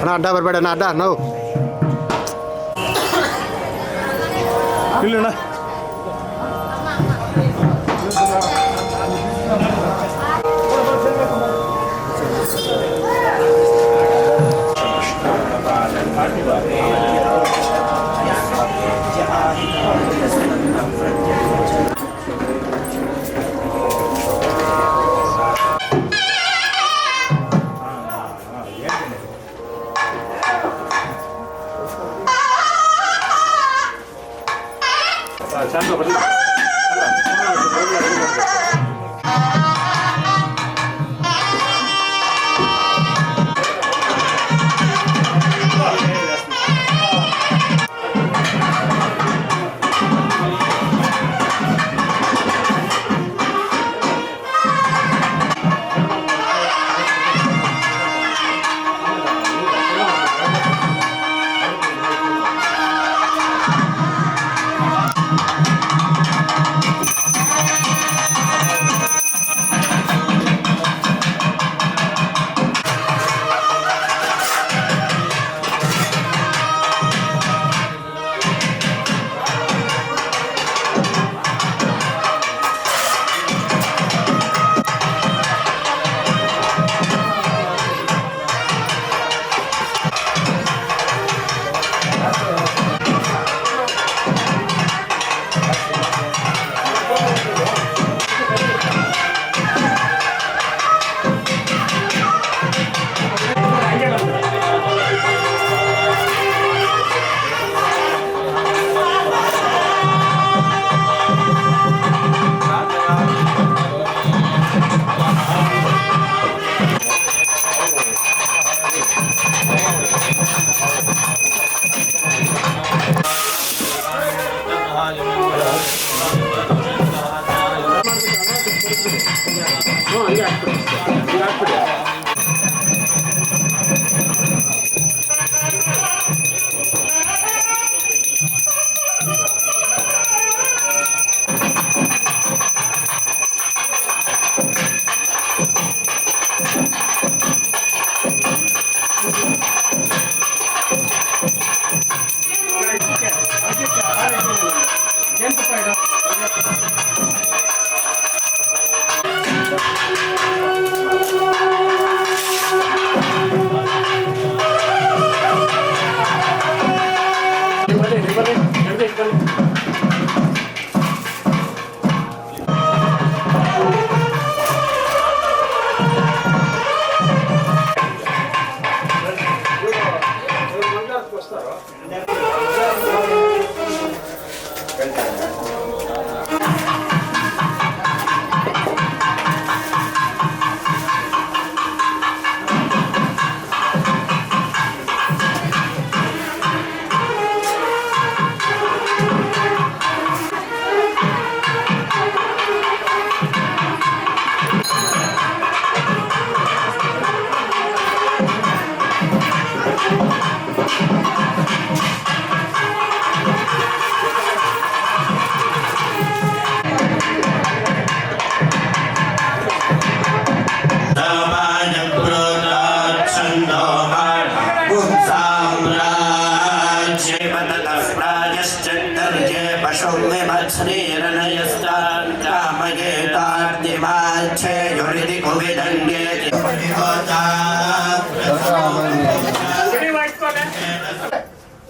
ಅಣ್ಣ ಅಡ್ಡ ಬರಬೇಡ ಅಣ್ಣ ಅಡ್ಡ ನಾವು ಇಲ್ಲಣ್ಣ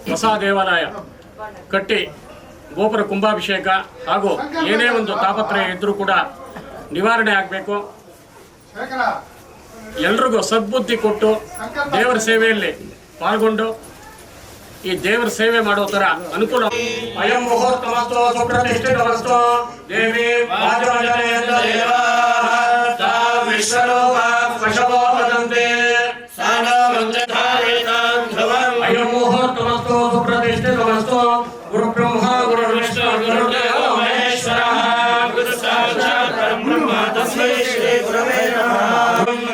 ಹೊಸ ದೇವಾಲಯ ಕಟ್ಟಿ ಗೋಪುರ ಕುಂಭಾಭಿಷೇಕ ಹಾಗೂ ಏನೇ ಒಂದು ತಾಪತ್ರಯ ಇದ್ರೂ ಕೂಡ ನಿವಾರಣೆ ಆಗಬೇಕು. ಎಲ್ರಿಗೂ ಸದ್ಬುದ್ಧಿ ಕೊಟ್ಟು ದೇವರ ಸೇವೆಯಲ್ಲಿ ಪಾಲ್ಗೊಂಡು ಈ ದೇವರ ಸೇವೆ ಮಾಡೋ ತರ ಅನುಕೂಲ. ಅಯಂ ಮುಹೂರ್ತಮಸ್ತು ಸುಪ್ರತಿಷ್ಠಿತಮಸ್ತು ದೇವಿ ಅಯಂ ಮುಹೂರ್ತಮಸ್ತು ಸುಪ್ರತಿಷ್ಠಿತಮಸ್ತು ಗುರು ಬ್ರಹ್ಮ ಗುರು ವಿಷ್ಣು ಗುರುದೇವ ಮಹೇಶ್ವರ ಗುರು ಸಾಕ್ಷಾತ್ ಪರಬ್ರಹ್ಮ ತಸ್ಮೈ ಶ್ರೀ ಗುರವೇ ನಮಃ.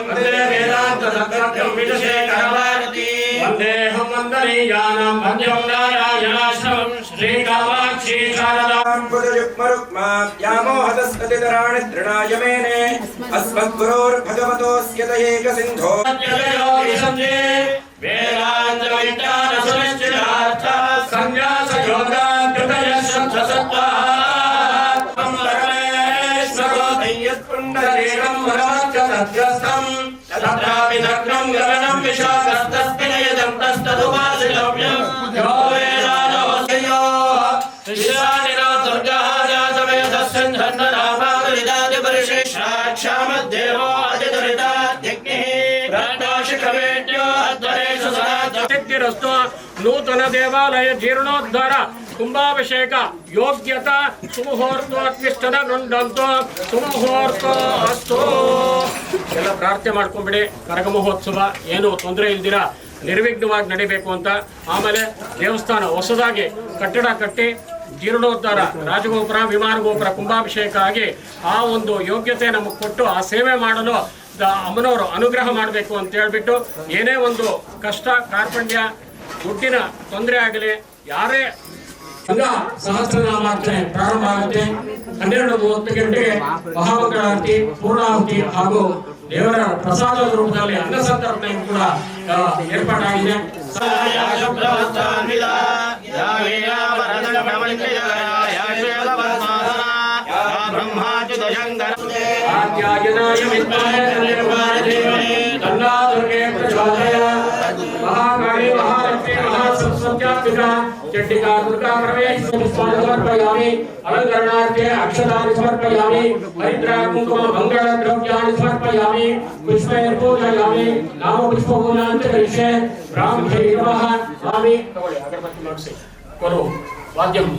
ವಂದೇ ವೇದಾಂತ ಸತ್ಯಂ ವಿಜಯಕರವಾರತಿ ವಂದೇಹಂ ವಂದನೀಯಾನಾಂ ಭಂಜಂ ನಾರಾಯಣಾಶ್ರಮಂ ಶ್ರೀ ಕಾಮಾಕ್ಷಿ ಶಾರದಾಂ ಪುರುಕ್ಮ ವ್ಯಾಮೋಹತಸ್ತತಿತರಾಣಿ ತೃಣಾಯ ಮೇನೆ ಅಸ್ಮದ್ಗುರೋರ್ಭಗವತೋಸ್ಯ ದಯೇಕ ಸಿಂಧೋ ವೇದಾ ನೂತನ ದೇವಾಲಯ ಜೀರ್ಣೋದ್ಧಾರ ಕುಂಭಾಭಿಷೇಕ ಯೋಗ್ಯತಾ ಸುಮುಹೂರ್ತೋತ್ಕೃಷ್ಟದ ಗೃಂಡಂತೋ ಸುಮುಹೂರ್ತೋ ಅಸ್ತೋ. ಎಲ್ಲ ಪ್ರಾರ್ಥನೆ ಮಾಡ್ಕೊಂಡ್ಬಿಡಿ. ಕರಗ ಮಹೋತ್ಸವ ಏನು ತೊಂದರೆ ಇಲ್ದಿರ ನಿರ್ವಿಘ್ನವಾಗಿ ನಡಿಬೇಕು ಅಂತ. ಆಮೇಲೆ ದೇವಸ್ಥಾನ ಹೊಸದಾಗಿ ಕಟ್ಟಡ ಕಟ್ಟಿ ಜೀರ್ಣೋದ್ಧಾರ, ರಾಜಗೋಪುರ, ವಿಮಾನ ಗೋಪುರ, ಕುಂಭಾಭಿಷೇಕ ಆಗಿ ಆ ಒಂದು ಯೋಗ್ಯತೆ ನಮಗೆ ಕೊಟ್ಟು ಆ ಸೇವೆ ಮಾಡಲು ಅಮ್ಮನವರು ಅನುಗ್ರಹ ಮಾಡಬೇಕು ಅಂತ ಹೇಳ್ಬಿಟ್ಟು, ಏನೇ ಒಂದು ಕಷ್ಟ ಕಾರ್ಪಣ್ಯ ದುಡ್ಡಿನ ತೊಂದರೆ ಆಗಲಿ ಯಾರೇ ಸಹಸ್ರನಾಮಾರ್ಚನೆ ಪ್ರಾರಂಭ ಆಗುತ್ತೆ. 12:30 ಗಂಟೆಗೆ ಮಹಾಮಂಗಳಾರತಿ, ಪೂರ್ಣಾಹುತಿ ಹಾಗೂ ದೇವರ ಪ್ರಸಾದದ ರೂಪದಲ್ಲಿ ಅನ್ನ ಸಂತರ್ಪಣೆ ಕೂಡ ಏರ್ಪಾಟಾಗಿದೆ. ಆದ್ಯಾಯನಾಯ ವಿದ್ಮಹೇ ಧೀಮಹಿ ತನ್ನೋ ದುರ್ಗೆ ಪ್ರಚೋದಯಾತ್. ಮಹಾಕಾಳಿ ಮಹಾಲಕ್ಷ್ಮೀ ಮಹಾಸರಸ್ವತ್ಯಾತ್ಮಿಕಾ ಚಂಡಿಕಾ ದುರ್ಗಾ ಪರಮೇಶ್ವರಿ ಸಮರ್ಪಯಾಮಿ. ಅಲಂಕರಣಾರ್ಥೆ ಅಕ್ಷತಾನಿ ಸಮರ್ಪಯಾಮಿ. ಹರಿದ್ರ ಕುಂಕುಮ ಮಂಗಳ ದ್ರವ್ಯಾನಿ ಸಮರ್ಪಯಾಮಿ. ಪುಷ್ಪೈರ್ಪೂಜಯಾಮಿ. ನಾಮ ಪುಷ್ಪಪೂಜಾಂಚ ಕರಿಷ್ಯೆ. ಬ್ರಾಹ್ಮಣೇ ನಮಃ. ಸ್ವಾಮಿ ತಗೊಳ್ಳಿ, ಅಗರಬತ್ತಿ ಮಾಡಿಸಿ ಕೊರು ವಾದ್ಯಂ.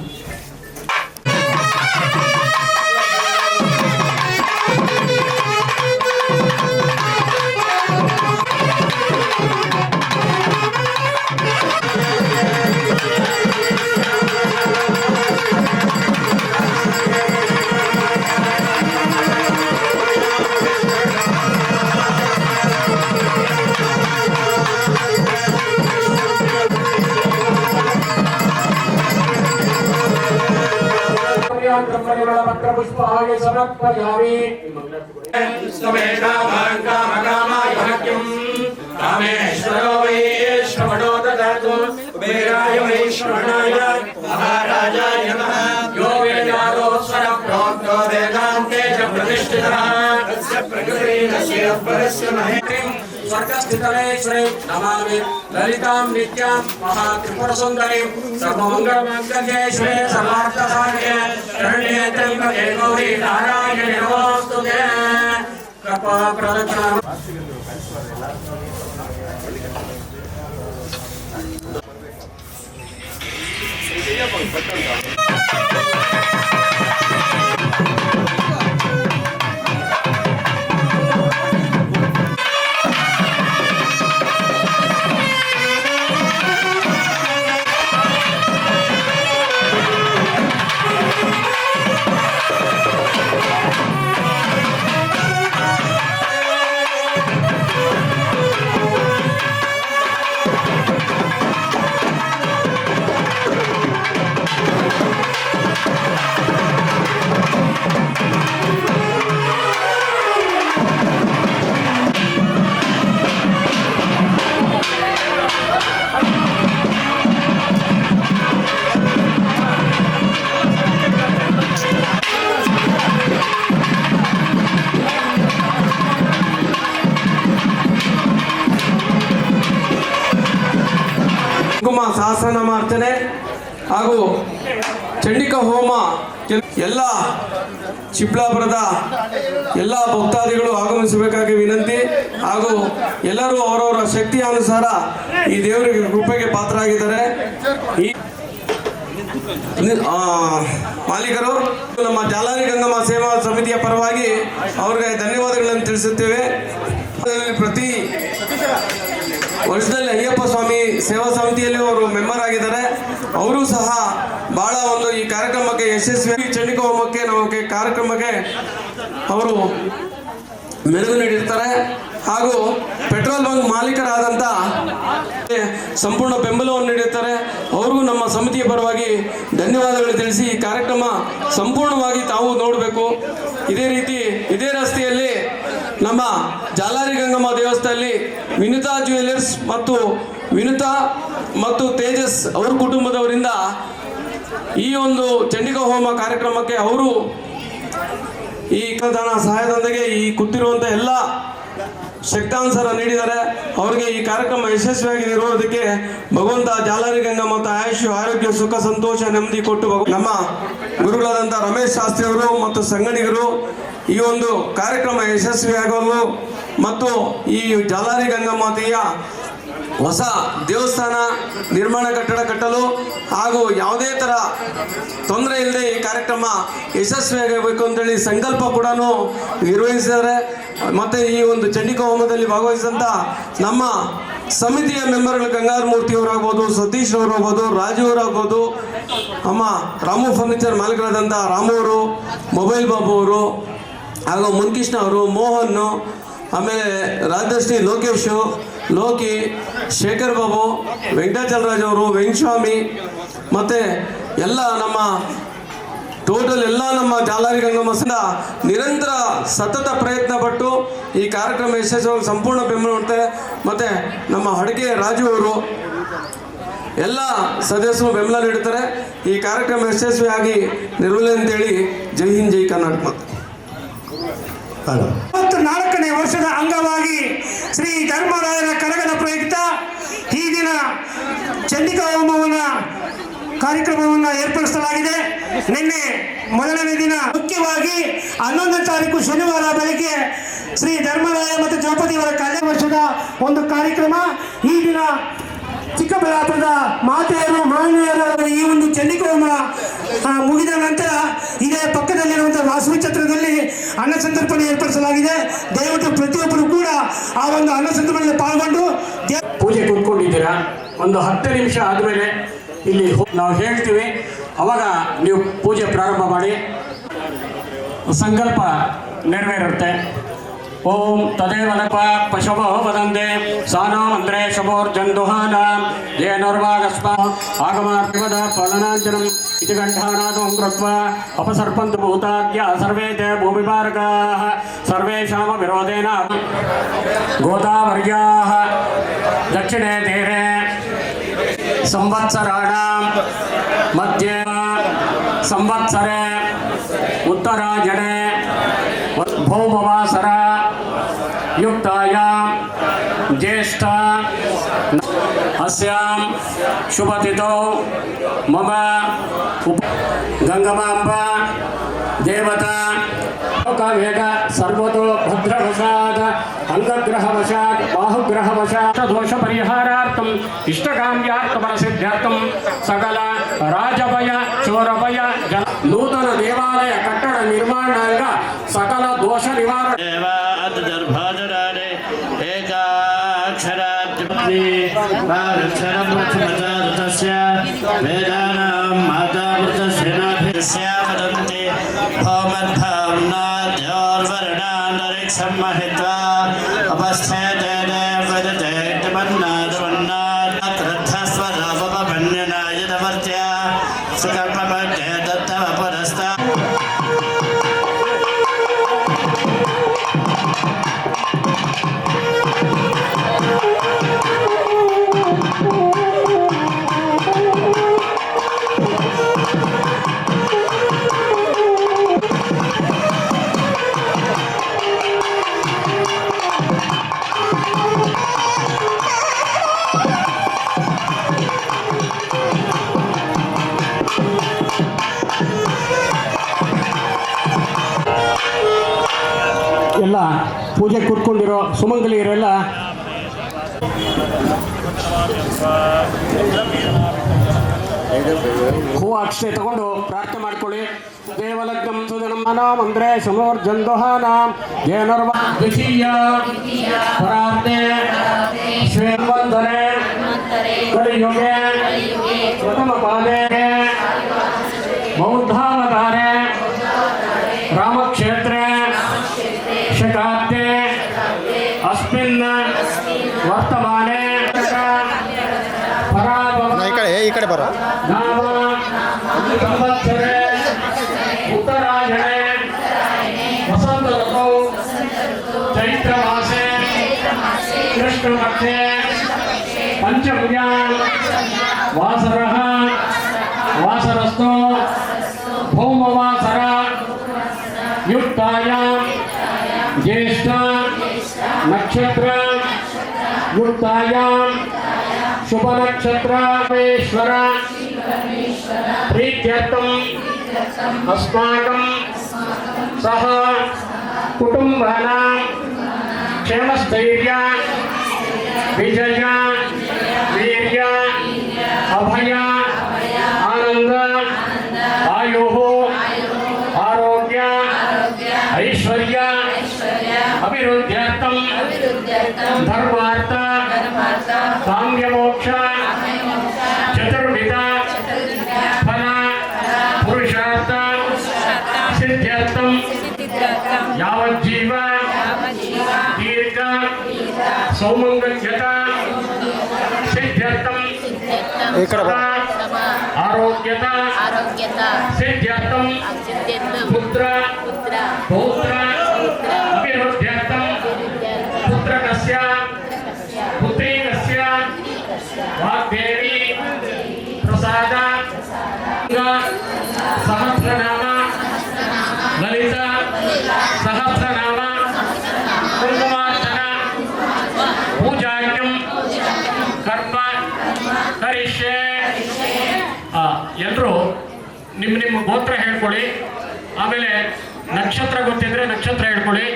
ಪುಷ್ಪಾಗೆ ಸಮರ್ಪಯಾಮಿ. ಕಾಮೇಶ್ವರೋ ವೈ ಶ್ರವಣೋ ದದಾತು. ಕುಬೇರಾಯ ವೈ ಶ್ರವಣಾಯ ಮಹಾರಾಜಾಯ ನಮಃ. ಯೋ ವೇದಾದೋಸ್ವರ ಪ್ರೋಕ್ತೋ ವೇದಾಂತೆ ಚ ಪ್ರತಿಷ್ಠಿತಃ ತಸ್ಯ ಪ್ರಕೃತಿರಸ್ಯ ಪರಸ್ಯ ಮಹೇತ್ರಿಂ ಸ್ವರ್ಗಸ್ಥಿತಲೇಶ್ವರೀಂ ನಮಾಮಿ. ಲಲಿತಾಂ ನಿತ್ಯಾಂ ಮಹಾತ್ರಿಪುರಸುಂದರೀಂ ಸರ್ವಮಂಗಳಮಾಂಗಲ್ಯೇ ಶಿವೆ ಸರ್ವಾರ್ಥಸಾಧಿಕೆ ಶರಣ್ಯೇ ತ್ರ್ಯಂಬಕೆ ಗೌರಿ ನಾರಾಯಣಿ ನಮೋಸ್ತುತೇ. ಕೃಪಾ ಪ್ರದಕ್ಷಿಣಾ ಸಹಸ್ರನಾಮಾರ್ಚನೆ ಹಾಗೂ ಚಂಡಿಕಾ ಹೋಮ ಎಲ್ಲ ಚಿಕ್ಕಬಳ್ಳಾಪುರದ ಎಲ್ಲ ಭಕ್ತಾದಿಗಳು ಆಗಮಿಸಬೇಕಾಗಿ ವಿನಂತಿ. ಹಾಗೂ ಎಲ್ಲರೂ ಅವರವರ ಶಕ್ತಿಯ ಅನುಸಾರ ಈ ದೇವರಿಗೆ ಕೃಪೆಗೆ ಪಾತ್ರರಾಗಿದ್ದಾರೆ. ಈ ಮಾಲೀಕರು ನಮ್ಮ ಜಾಲಾರಿ ಗಂಗಮ್ಮ ಸೇವಾ ಸಮಿತಿಯ ಪರವಾಗಿ ಅವರಿಗೆ ಧನ್ಯವಾದಗಳನ್ನು ತಿಳಿಸುತ್ತೇವೆ. ಪ್ರತಿ ವರ್ಷದಲ್ಲಿ ಅಯ್ಯಪ್ಪ ಸ್ವಾಮಿ ಸೇವಾ ಸಮಿತಿಯಲ್ಲಿ ಅವರು ಮೆಂಬರ್ ಆಗಿದ್ದಾರೆ. ಅವರು ಸಹ ಬಹಳ ಒಂದು ಈ ಕಾರ್ಯಕ್ರಮಕ್ಕೆ ಯಶಸ್ವಿ ಚಂಡಿಕಾ ಹೋಮಕ್ಕೆ ನಮಗೆ ಕಾರ್ಯಕ್ರಮಕ್ಕೆ ಅವರು ಮೆರುಗು ನೀಡಿರ್ತಾರೆ. ಹಾಗೂ ಪೆಟ್ರೋಲ್ ಬಂಕ್ ಮಾಲೀಕರಾದಂಥ ಸಂಪೂರ್ಣ ಬೆಂಬಲವನ್ನು ನೀಡಿರ್ತಾರೆ. ಅವ್ರಿಗೂ ನಮ್ಮ ಸಮಿತಿಯ ಪರವಾಗಿ ಧನ್ಯವಾದಗಳು ತಿಳಿಸಿ ಈ ಕಾರ್ಯಕ್ರಮ ಸಂಪೂರ್ಣವಾಗಿ ತಾವು ನೋಡಬೇಕು. ಇದೇ ರೀತಿ ಇದೇ ರಸ್ತೆಯಲ್ಲಿ ನಮ್ಮ ಜಾಲಾರಿ ಗಂಗಮ್ಮ ದೇವಸ್ಥಾನದಲ್ಲಿ ವಿನುತಾ ಜ್ಯುವೆಲರ್ಸ್ ಮತ್ತು ವಿನುತಾ ಮತ್ತು ತೇಜಸ್ ಅವ್ರ ಕುಟುಂಬದವರಿಂದ ಈ ಒಂದು ಚಂಡಿಕಾ ಹೋಮ ಕಾರ್ಯಕ್ರಮಕ್ಕೆ ಅವರು ಈ ದಾನ ಸಹಾಯದೊಂದಿಗೆ ಈ ಕೂತಿರುವಂಥ ಎಲ್ಲ ಶಕ್ತಾನುಸಾರ ನೀಡಿದ್ದಾರೆ. ಅವರಿಗೆ ಈ ಕಾರ್ಯಕ್ರಮ ಯಶಸ್ವಿಯಾಗಿ ಇರುವುದಕ್ಕೆ ಭಗವಂತ ಜಾಲಾರಿ ಗಂಗಾ ಮತ್ತು ಆಯುಷ್ ಆರೋಗ್ಯ ಸುಖ ಸಂತೋಷ ನೆಮ್ಮದಿ ಕೊಟ್ಟು ನಮ್ಮ ಗುರುಗಳಾದಂಥ ರಮೇಶ್ ಶಾಸ್ತ್ರಿ ಅವರು ಮತ್ತು ಸಂಗಡಿಗರು ಈ ಒಂದು ಕಾರ್ಯಕ್ರಮ ಯಶಸ್ವಿಯಾಗಲು ಮತ್ತು ಈ ಜಾಲಾರಿ ಗಂಗಾ ಮಾತೆಯ ಹೊಸ ದೇವಸ್ಥಾನ ನಿರ್ಮಾಣ ಕಟ್ಟಡ ಕಟ್ಟಲು ಹಾಗೂ ಯಾವುದೇ ಥರ ತೊಂದರೆ ಇಲ್ಲದೆ ಈ ಕಾರ್ಯಕ್ರಮ ಯಶಸ್ವಿಯಾಗಬೇಕು ಅಂತೇಳಿ ಸಂಕಲ್ಪ ಕೂಡ ನಿರ್ವಹಿಸಿದ್ದಾರೆ. ಮತ್ತು ಈ ಒಂದು ಚಂಡಿಕಾ ಹೋಮದಲ್ಲಿ ಭಾಗವಹಿಸಿದಂಥ ನಮ್ಮ ಸಮಿತಿಯ ಮೆಂಬರ್ಗಳು ಗಂಗಾಧರ ಮೂರ್ತಿಯವರಾಗ್ಬೋದು, ಸತೀಶ್ ಅವರಾಗ್ಬೋದು, ರಾಜು ಅವರಾಗ್ಬೋದು, ಅಮ್ಮ ರಾಮು ಫರ್ನಿಚರ್ ಮಾಲೀಕರಾದಂಥ ರಾಮು ಅವರು, ಮೊಬೈಲ್ ಬಾಬು ಅವರು ಹಾಗೂ ಮುನ್ಕೃಷ್ಣ ಅವರು, ಮೋಹನ್, ಆಮೇಲೆ ರಾಜಶ್ರೀ ಲೋಕೇಶು, ಲೋಕಿ, ಶೇಖರ್ ಬಾಬು, ವೆಂಕಟಾಚಲರಾಜ್ ಅವರು, ವೆಂಕಟಸ್ವಾಮಿ ಮತ್ತು ಎಲ್ಲ ನಮ್ಮ ಟೋಟಲ್ ಎಲ್ಲ ನಮ್ಮ ಜಾಲಾರಿ ಗಂಗಮ್ಮ ನಿರಂತರ ಸತತ ಪ್ರಯತ್ನ ಪಟ್ಟು ಈ ಕಾರ್ಯಕ್ರಮ ಯಶಸ್ವಿ ಸಂಪೂರ್ಣ ಬೆಂಬಲ ಮಾಡ್ತಾರೆ. ಮತ್ತು ನಮ್ಮ ಅಡುಗೆ ರಾಜು ಅವರು ಎಲ್ಲ ಸದಸ್ಯರು ಬೆಂಬಲ ನೀಡುತ್ತಾರೆ. ಈ ಕಾರ್ಯಕ್ರಮ ಯಶಸ್ವಿಯಾಗಿ ನಿರ್ವಹಣೆ ಅಂತೇಳಿ ಜೈ ಹಿಂದ್ ಜೈ ಕರ್ನಾಟಕ. 24ನೇ ವರ್ಷದ ಅಂಗವಾಗಿ ಶ್ರೀ ಧರ್ಮರಾಯನ ಕರಗದ ಪ್ರಯುಕ್ತ ಈ ದಿನ ಚಂಡಿಕಾ ಹೋಮವನ್ನು ಕಾರ್ಯಕ್ರಮವನ್ನು ಏರ್ಪಡಿಸಲಾಗಿದೆ. ನಿನ್ನೆ ಮೊದಲನೇ ದಿನ ಮುಖ್ಯವಾಗಿ 11ನೇ ತಾರೀಕು ಶನಿವಾರ ಬೆಳಗ್ಗೆ ಶ್ರೀ ಧರ್ಮರಾಯ ಮತ್ತು ದ್ರೌಪದಿಯವರ ಕಲ್ಯಾಣ ವರ್ಷದ ಒಂದು ಕಾರ್ಯಕ್ರಮ. ಈ ದಿನ ಚಿಕ್ಕಬಳ್ಳಾಪುರದ ಮಾತೆಯರು ಮಹನೀಯರ ಈ ಒಂದು ಚಂಡಿಕಾ ಹೋಮ ಮುಗಿದ ನಂತರ ಇದೇ ಪಕ್ಕದಲ್ಲಿರುವಂತಹ ವಾಸವಿ ಛತ್ರದಲ್ಲಿ ಅನ್ನ ಸಂತರ್ಪಣೆ ಏರ್ಪಡಿಸಲಾಗಿದೆ. ದಯವಿಟ್ಟು ಪ್ರತಿಯೊಬ್ಬರು ಕೂಡ ಆ ಒಂದು ಅನ್ನ ಸಂತರ್ಪಣೆಯಲ್ಲಿ ಪಾಲ್ಗೊಂಡು ಪೂಜೆ ಕೂತ್ಕೊಂಡಿದ್ದೀರಾ. ಒಂದು 10 ನಿಮಿಷ ಆದಮೇಲೆ ಇಲ್ಲಿ ನಾವು ಹೇಳ್ತೀವಿ, ಅವಾಗ ನೀವು ಪೂಜೆ ಪ್ರಾರಂಭ ಮಾಡಿ. ಸಂಕಲ್ಪ ನೆರವೇರುತ್ತೆ. ಓಂ ತದೇವ ನಪ ಪಶವೋ ವದಂತೆ ಸಾನೋ ಮಂತ್ರೇ ಶವೋರ್ಜಂದುಹಾನ ಜೇನೋರ್ವಾಗಸ್ಮ ಆಗಮಾರ್ಪಿವದ ಫಲನಾಂಜನಂ ಇತಿ ಕಂಠಾನಾದಂ ಕೃತ್ವಾ ಅಪಸರ್ಪಂತು ಭೂತಾದ್ಯ ಸರ್ವೇ ತೇ ಭೂಮಿಪಾರಕಾಃ ಸರ್ವೇಷಾಂ ವಿರೋಧೇನ ಗೋದಾವರ್ಯಾಃ ದಕ್ಷಿಣೇ ತೀರೆ ಸಂವತ್ಸರಾಣಾಂ ಮಧ್ಯೆ ಸಂವತ್ಸರೆ ಉತ್ತರಾಯಣೆ ಭೌಮವಾಸರ ಯುಕ್ತಾಯಾಂ ಜ್ಯೇಷ್ಠ ಅಸ್ಯಾಂ ಶುಭತಿಥೌ ಮಮ ಗಂಗಮಾಂಬ ದೇವತಾ ಲೋಕವೇದ ಸರ್ವತೋ ಭದ್ರವಶಾತ್ ಅಂಗಗ್ರಹವಶಾತ್ ಬಾಹುಗ್ರಹವಶಾತ್ ದೋಷ ಪರಿಹಾರಾರ್ಥಂ ಇಷ್ಟಕಾಮ್ಯಾರ್ಥಪರಸಿದ್ಧಾರ್ಥಂ ಸಕಲ ರಾಜಭಯ ಚೋರಭಯ ಜನ ನೂತನ ದೇವಾಲಯ ಕಟ್ಟಡ ನಿರ್ಮಾಣಾಂಗ ಸಕಲ ದೋಷ ನಿವಾರಣೆ ಎಲ್ಲ ಪೂಜೆ ಕೂತ್ಕೊಂಡಿರೋ ಸುಮಂಗಲಿಯರೆಲ್ಲ ಹೂವು ಅಕ್ಷತೆ ತಗೊಂಡು ಪ್ರಾರ್ಥನೆ ಮಾಡ್ಕೊಳ್ಳಿ. ದೇವಲಗ್ನಂ ಸುಧನಂ ಅಂದ್ರೆ ಸಮೋರ್ಜಂದೋಹಾನಾಂ ಜೇನರ್ವ ದ್ವಿತೀಯ ಪರಾರ್ಧೆ ಶ್ವೇತವಂದನೆ ಕಲಿಯುಗೆ ಪ್ರಥಮ ಪಾದೆ ಬೌದ್ಧಾವತಾರೆ ರಾಮಕ್ಷೇತ್ರೆ ಶಕಾಬ್ದೆ ಅಸ್ಮಿನ್ ವರ್ತಮಾನೆ ಈ ಕಡೆ ಬರೋ ನಾಮ ಸಂವತ್ಸರೆ ಉತ್ತರಾಯಣೆ ವಸಂತ ಋತೌ ಚೈತ್ರ ಮಾಸೆ ಕೃಷ್ಣ ಪಕ್ಷೆ ಪಂಚಭುಜ ವಾಸರಃ ವಾಸರಸ್ಥೋ भौमवासर युक्तायां ज्येष्ठ नक्षत्र युक्तायां शुभ नक्षत्र परमेश्वर प्रीत्यर्थम् अस्माकं सह कुटुंबानां क्षेमस्थैर्य विजय वीर्य अभय आनंद आयुः आरोग्य ऐश्वर्य अभिवृद्ध्यर्थं धर्मार्थ काम्यमोक्ष चतुर्विध फल पुरुषार्थ सिद्ध्यर्थं यावज्जीव दीर्घ सौमंगल्यता सिद्ध्यर्थं ఇక్కడ బా. आरोग्यता सिद्ध्यर्थं पुत्र पौत्र अभिवृद्ध्यर्थं पुत्रकस्य पुत्रीकस्य वाग्देवी प्रसाद सहस्रनाम ललित सहस्रनाम कुंकुमार्चन पूजार्घ्यं कर्म ಕರಿಷ್ಯೆ. ಎಲ್ಲರೂ ನಿಮ್ಮ ನಿಮ್ಮ ಗೋತ್ರ ಹೇಳ್ಕೊಳ್ಳಿ. ಆಮೇಲೆ ನಕ್ಷತ್ರ ಗೊತ್ತಿದ್ರೆ ನಕ್ಷತ್ರ ಹೇಳ್ಕೊಳ್ಳಿ.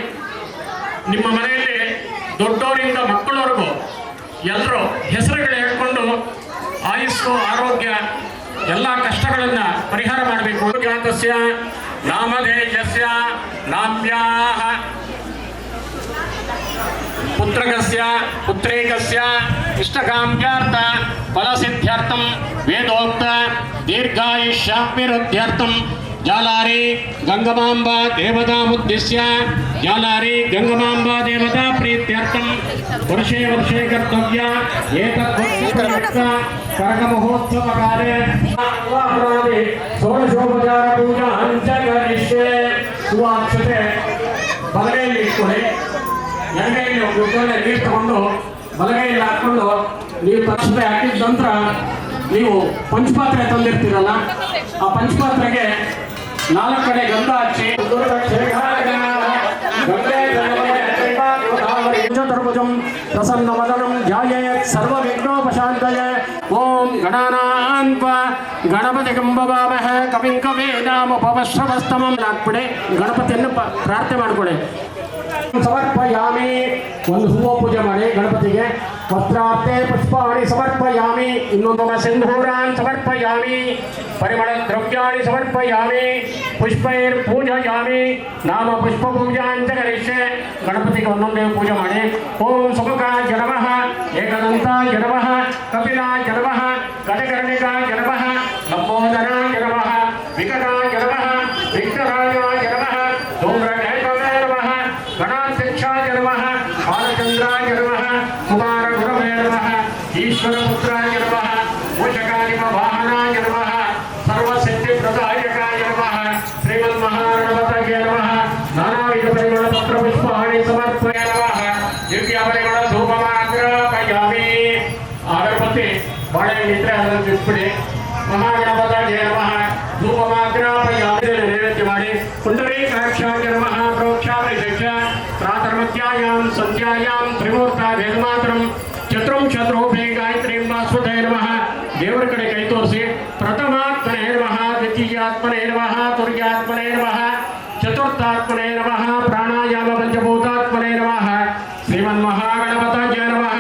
ನಿಮ್ಮ ಮನೆಯಲ್ಲಿ ದೊಡ್ಡವರಿಂದ ಮಕ್ಕಳವರೆಗೂ ಎಲ್ಲರೂ ಹೆಸರುಗಳು ಹೇಳ್ಕೊಂಡು ಆಯುಸ್ಸು ಆರೋಗ್ಯ ಎಲ್ಲ ಕಷ್ಟಗಳನ್ನ ಪರಿಹಾರ ಮಾಡಬೇಕು. ಜಾತಸ್ಯ ನಾಮಧೇಯಸ್ಯ ನಾಮ್ಯಾಹ पुत्रकस्य पुत्रेकस्य इष्टकाम्यार्थ फलसिद्ध्यर्थं वेदोक्त दीर्घायुष्याभिवृद्ध्यर्थं जालारी गंगमांबा देवता उद्दिश्य जालारी गंगमांबा देवता प्रीत्यर्थं वर्षे वर्षे कर्तव्य एतत् करक महोत्सव काले षोडशोपचार पूजा अंचकरिष्ये सुवाक्षते बलगैಯಲ್ಲಿ ಇಟ್ಕೊಳ್ಳಿ. ಎಡಗೈಯಲ್ಲಿ ಒಂದು ಉದ್ದನೆ ನೀರು ತಗೊಂಡು ಬಲಗೈಯಲ್ಲಿ ಹಾಕೊಂಡು ನೀವು ತಕ್ಷಣ ಹಾಕಿದ ನಂತರ ನೀವು ಪಂಚಪಾತ್ರೆ ತಂದಿರ್ತೀರಲ್ಲ, ಆ ಪಂಚಪಾತ್ರೆಗೆ 4 ಕಡೆ ಗಂಧ ಹಚ್ಚಿ ಚತುರ್ಭುಜಂ ಪ್ರಸನ್ನ ವದನಂ ಧ್ಯಾಯೇತ್ ಸರ್ವ ವಿಘ್ನೋಪಶಾಂತಯೇ. ಓಂ ಗಣಾನಾನ್ವ ಗಣಪತಿ ಗಂಬವಾಮಹ ಕವಿಂ ಕವೇನಾಮುಪವಶ್ರವಸ್ತಮಂ. ಹಾಕ್ಬಿಡಿ, ಗಣಪತಿಯನ್ನು ಪ್ರಾರ್ಥನೆ ಮಾಡ್ಕೊಳ್ಳಿ. ಸಮರ್ಪಯಾಮಿ, ಒಂದು ಹೂವು ಪೂಜೆ ಮಾಡಿ ಗಣಪತಿಗೆ. ವಸ್ತ್ರಾರ್ಥೆ ಪುಷ್ಪಾಣಿ ಸಮರ್ಪಯಾಮಿ, ಇನ್ನೊಂದು ಸಿಂಧೂರಾನ್ ಸಮರ್ಪಯಾಮಿ, ಪರಿಮಳ ದ್ರವ್ಯಾಣಿ ಸಮರ್ಪಯಾಮಿ, ಪುಷ್ಪೈರ್ ಪೂಜಯಾಮಿ, ನಾಮ ಪುಷ್ಪ ಪೂಜಾಂಚ ಕರಿಷ್ಯೆ. ಗಣಪತಿಗೆ ಒಂದೊಂದೇ ಪೂಜೆ ಮಾಡಿ. ಓಂ ಸುಮುಖಾಯ ನಮಃ, ಏಕದಂತಾಯ ನಮಃ, ಕಪಿಲಾಯ ನಮಃ, ಗಜಕರ್ಣಿಕಾಯ ನಮಃ, ಲಂಬೋದರಾಯ ನಮಃ, ವಿಕಟಾಯ ನಮಃ, ವಿಘ್ನರಾಯ ನಮಃ, ಧೂಮ್ರನೇತ್ರಾಯ ನಮಃ, ಗಣಾಧ್ಯಕ್ಷಾಯ ನಮಃ, ಬಾಲಚಂದ್ರಾಯ ನಮಃ, ಕುಮಾರ ಗುರವೇ ನಮಃ, ಈಶ್ವರಪುತ್ರಾಯ ನಮಃ, ಮೋಷಕಾಲಿಮ ವಾಹನಾಯ ನಮಃ, ಸರ್ವಸಿದ್ಧಿಪ್ರದಾಯಕಾಯ ನಮಃ, ಶ್ರೀಮನ್ಮಹಾಗಣಪತಯೇ ನಮಃ. ನಾನಾವಿಧ ಪರಿಮಳ ಪತ್ರ ಪುಷ್ಪಾಣಿ ಸಮರ್ಪಯ ನಮಃ. ದಿವ್ಯ ಪರಿಮಳ ಧೂಪಮಾಗ್ರಾಪಯಾಮಿ. ಅಗರಬತ್ತಿ ಬಾಳೆಹಣ್ಣಿದ್ರೆ ಅದನ್ನು ಬಿಟ್ಬಿಡಿ. ಮಹಾಗಣಪತಯೇ ನಮಃ. ಧೂಪಮಾಗ್ರಾಪಯಾಮಿ, ನೈವೇದ್ಯ ಮಾಡಿ. ಪುಂಡರೀಕಾಕ್ಷಾಯ ನಮಃ, ಪ್ರೋಕ್ಷಾಪರಿಶೇಷ ಪ್ರಾತರ್ಮಧ್ಯಾಯಾಂ ಸಂಧ್ಯಾಯಾಂ ತ್ರಿಮೂರ್ತ ವೇದಮಾತ್ರಂ ಚತುರ್ವಿಂಶದ್ರೂಪೇ ಗಾಯತ್ರೀಂ ವಾಸುದೇ ನಮಃ. ದೇವರ ಕಡೆ ಕೈ ತೋರಿಸಿ. ಪ್ರಥಮಾತ್ಮನೇ ನಮಃ, ದ್ವಿತೀಯಾತ್ಮನೇ ನಮಃ, ತುರ್ಯಾತ್ಮನೇ ನಮಃ, ಚತುರ್ಥಾತ್ಮನೇ ನಮಃ, ಪ್ರಾಣಾಯಾಮ ಪಂಚಭೂತಾತ್ಮನೇ ನಮಃ. ಶ್ರೀಮನ್ಮಹಾಗಣಪತಯೇ ನಮಃ.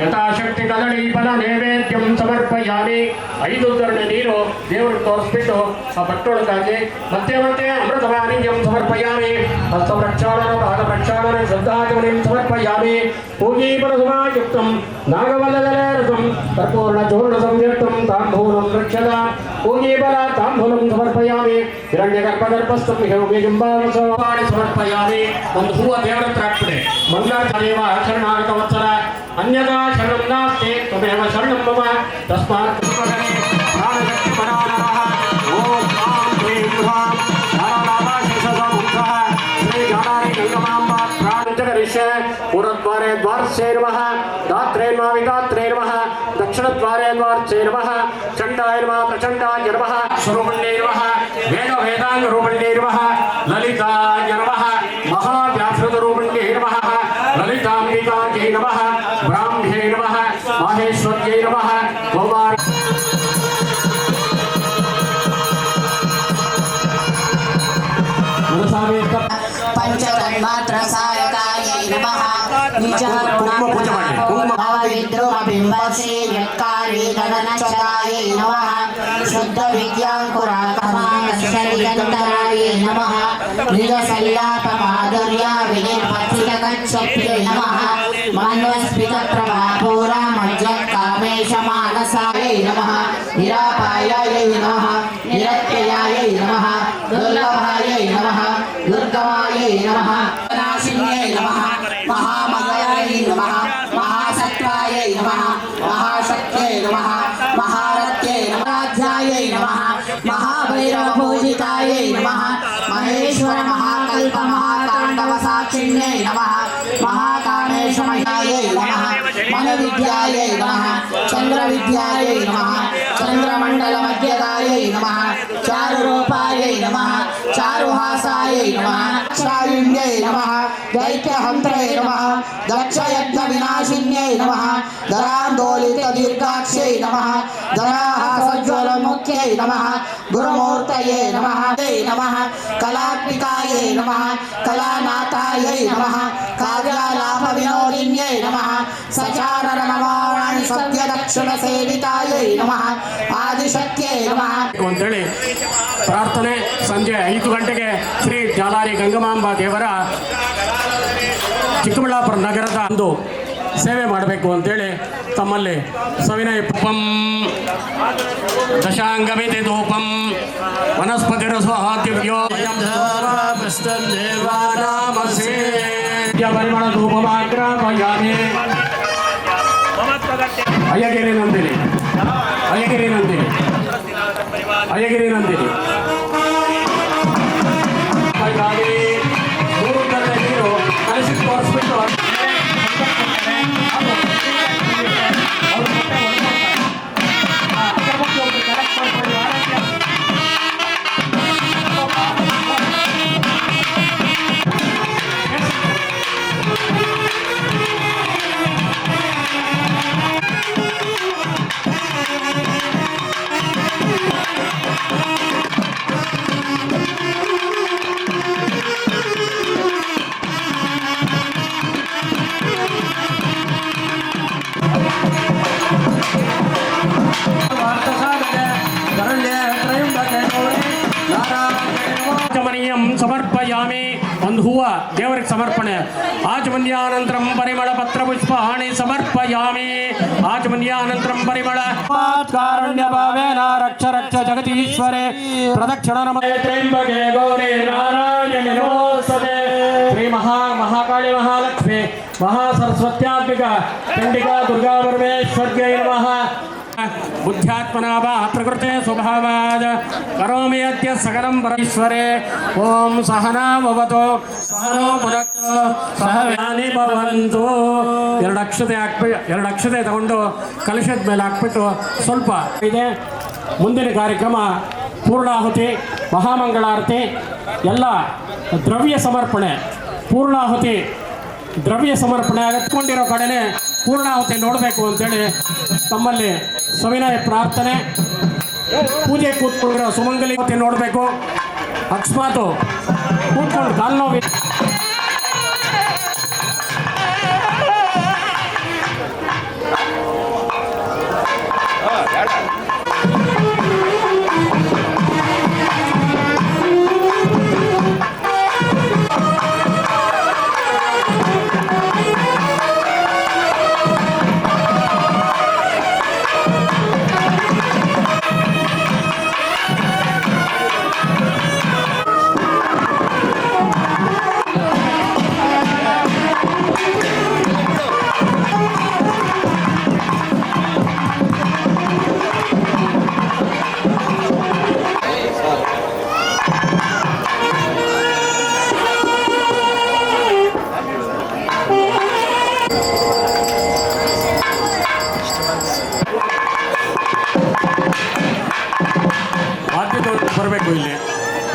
ಯಥಾಶಕ್ತಿ ಕದಳಿ ಫಲ ನೈವೇದ್ಯಂ ಸಮರ್ಪಯಾಮಿ. 5 ಉದ್ದರಣೆ ನೀರು ದೇವರಿಗೆ ತೋರಿಸ್ಬಿಟ್ಟು ಆ ಬಟ್ಟೊಳಗಾಗಿ ಮತ್ತೆ ಮತ್ತೆ ಅಮೃತವಾಣಿಜ್ಯಂ ಸಮರ್ಪಯಾಮಿ. ಹಸ್ತ ಪ್ರಕ್ಷಾಳನ ಪಾದ ಪ್ರಕ್ಷಾಳನ ಶ್ರದ್ಧಾಚಮನಿಂ ಸಮರ್ಪಯಾಮಿ. ಪೂಜೀಪರಸುಮಾಯುಕ್ತಂ ನಾಗವಲ್ಲದಲೇರಸಂ ಕರ್ಪೂರ್ಣ ಚೂರ್ಣ ಸಂಯುಕ್ತಂ ತಾಂಬೂಲಂ ವೃಕ್ಷದ ಪೂಜೀಫಲ ತಾಂಬೂಲಂ ಸಮರ್ಪಯಾಮಿ. ಹಿರಣ್ಯಗರ್ಭಗರ್ಭಸ್ಥಂ ಹಿರಣ್ಯಜುಂಬಾವಸವಾಣಿ ಸಮರ್ಪಯಾಮಿ. ಒಂದು ಹೂವ ದೇವರ ಹತ್ರ ಹಾಕ್ಬಿಡಿ. ಮಂಗಳಾದೇವ ಶರಣಾಗತ ವತ್ಸಲ ಅನ್ಯದಾ ಶರಣಂ ನಾಸ್ತಿ ತ್ವಮೇವ ಶರಣಂ ಮಮ. ತಸ್ಮಾತ್ ಪ್ರಾಣಶಕ್ತಿ ಪರಾನರಃ. ಓಂ ಆಂ ಕ್ಲೀಂ ಹ್ರಾಂ ನಾರಾಯಣಾಶೇಷಸಮುಖಃ ಶ್ರೀ ಜಾಲಾರಿ ಗಂಗಮಾಂಬಾ ಪ್ರಾಣಂಚ ಕರಿಷ್ಯೆ. ಪುರದ್ವಾರೆ ದ್ವಾರಸ್ಯೈ ನಮಃ, ದಾತ್ರೇ ನಮಃ, ವಿಧಾತ್ರೇ ನಮಃ. नमः दक्षिणद्वारे द्वार्चे नमः चण्डाय नमः प्रचण्डाय नमः स्वरूपिण्ये नमः वेदाङ्गरूपिण्ये नमः ललिताय नमः महाव्यासरूपिण्ये नमः ललिताम्बिकायै नमः ब्राह्म्ये नमः माहेश्वर्यै नमः पंचतन्मात्र सायकायै नमः विद्रोहबिम्बसे यत्कारे गगनचरायै नमः शुद्ध विद्याङ्कुराकमानशरीरन्तरायै नमः निजसल्लापमाधुर्या विनिर्पथितकच्छप्यै नमः मन्वस्फितप्रभापूरा मज्जत्कामेशमानसायै नमः निरापायायै नमः निरत्ययायै नमः दुर्लभायै नमः दुर्गमायै नमः नाशिन्यै नमः महामयायै नमः महासत्त्वायै नमः महाशक्त्यै नमः महारत्यै नमः राज्यायै नमः महाभैरवपूजितायै नमः महेश्वर महाकल्प महाताण्डव साक्षिण्यै नमः महाकामेशमयायै नमः मनोविद्यायै नमः चन्द्रविद्यायै नमः चन्द्रमण्डलमध्यगायै नमः चारुरूपायै नमः चारुहासायै नमः क्षायुण्यै नमः दैत्यहन्त्रे नमः दक्षयज्ञविनाशिन्यै नमः दरान्दोलितदीर्घाक्षै नमः दराहासज्वलमुख्यै नमः गुरुमूर्तये नमः नमः कलात्मिकायै नमः कलानाथायै नमः काव्यालापविनोदिन्यै नमः सचारणनमाणि सत्यदक्षिणसेवितायै नमः आदिशक्त्यै नमः ಅಂತೇಳಿ ಪ್ರಾರ್ಥನೆ ಸಂಜೆ 5 ಗಂಟೆಗೆ ಶ್ರೀ ಜಾಲಾರಿ ಗಂಗಮಾಂಬಾ ದೇವರ ಚಿಕ್ಕಬಳ್ಳಾಪುರ ನಗರದ ಒಂದು ಸೇವೆ ಮಾಡಬೇಕು ಅಂತೇಳಿ ತಮ್ಮಲ್ಲಿ ಸವಿನಯ ಪಂ ದಶಾಂಗಮಿತಿ ಧೂಪಂ ವನಸ್ಪತಿರಸ್ವಾದಿವ್ಯೋ ದೇವಾನಾಮಸೇ ಪರಿಮಳ ಧೂಪಮಾಗ್ರಾಪಯಾಮಿ ಅಯ್ಯಗಿರಿ ನಂದಿನಿ ಅಯ್ಯಗಿರಿ ನಂದಿನಿ ಅಯ್ಯಗಿರಿ ನಂದಿನಿ ಮೂರು ಕಡೆ ನೀರು ಕಲಿಸಿ ತೋರಿಸ್ಬಿಟ್ಟು ಸಮರ್ಪಯಾಮಿ ಒಂದು ಹೂವ ದೇವರಿಗೆ ಸಮರ್ಪಣೆ ಆಚಮನ್ಯಾನಂತರಂ ಪರಿಮಳ ಪತ್ರ ಪುಷ್ಪಾಣಿ ಸಮರ್ಪಯಾಮಿ ಆಚಮನ್ಯಾನಂತರಂ ಪರಿಮಳ ಕಾರುಣ್ಯ ಭಾವೇನ ರಕ್ಷ ರಕ್ಷ ಜಗದೀಶ್ವರೇ ಪ್ರದಕ್ಷಿಣ ನಮಃ ತ್ರ್ಯಂಬಕೆ ಗೌರಿ ನಾರಾಯಣಿ ನಮೋಸ್ತುತೇ ಶ್ರೀ ಮಹಾಕಾಳಿ ಮಹಾಲಕ್ಷ್ಮಿ ಮಹಾಸರಸ್ವತ್ಯಾತ್ಮಿಕ ಚಂಡಿಕಾ ದುರ್ಗಾ ಪರಮೇಶ್ವರ್ಯೈ ನಮಃ बुद्ध्यात्मना वा प्रकृते स्वभावाद करोमि अद्य सकलं परमेश्वरे ओम सहना भवतु सहनो भुनक्तु सह व्यानि भवन्तु ಎರಡು ಅಕ್ಷತೆ ತಗೊಂಡು ಕಲಶದ ಮೇಲೆ ಹಾಕ್ಬಿಟ್ಟು ಸ್ವಲ್ಪ ಇದೆ ಮುಂದಿನ ಕಾರ್ಯಕ್ರಮ ಪೂರ್ಣಾಹುತಿ ಮಹಾಮಂಗಳಾರತಿ ಎಲ್ಲ ದ್ರವ್ಯ ಸಮರ್ಪಣೆ ಪೂರ್ಣಾಹುತಿ ದ್ರವ್ಯ ಸಮರ್ಪಣೆ ಅಗತ್ಕೊಂಡಿರೋ ಕಡೆನೇ ಪೂರ್ಣಾಹುತಿ ನೋಡಬೇಕು ಅಂತೇಳಿ ತಮ್ಮಲ್ಲಿ ಸವಿನಯ ಪ್ರಾರ್ಥನೆ ಪೂಜೆ ಕೂತ್ಕೊಂಡಿರೋ ಸುಮಂಗಲಿ ನೋಡಬೇಕು ಅಕಸ್ಮಾತು ಕೂತ್ಕೊಂಡು ಕಾಲು ನೋವು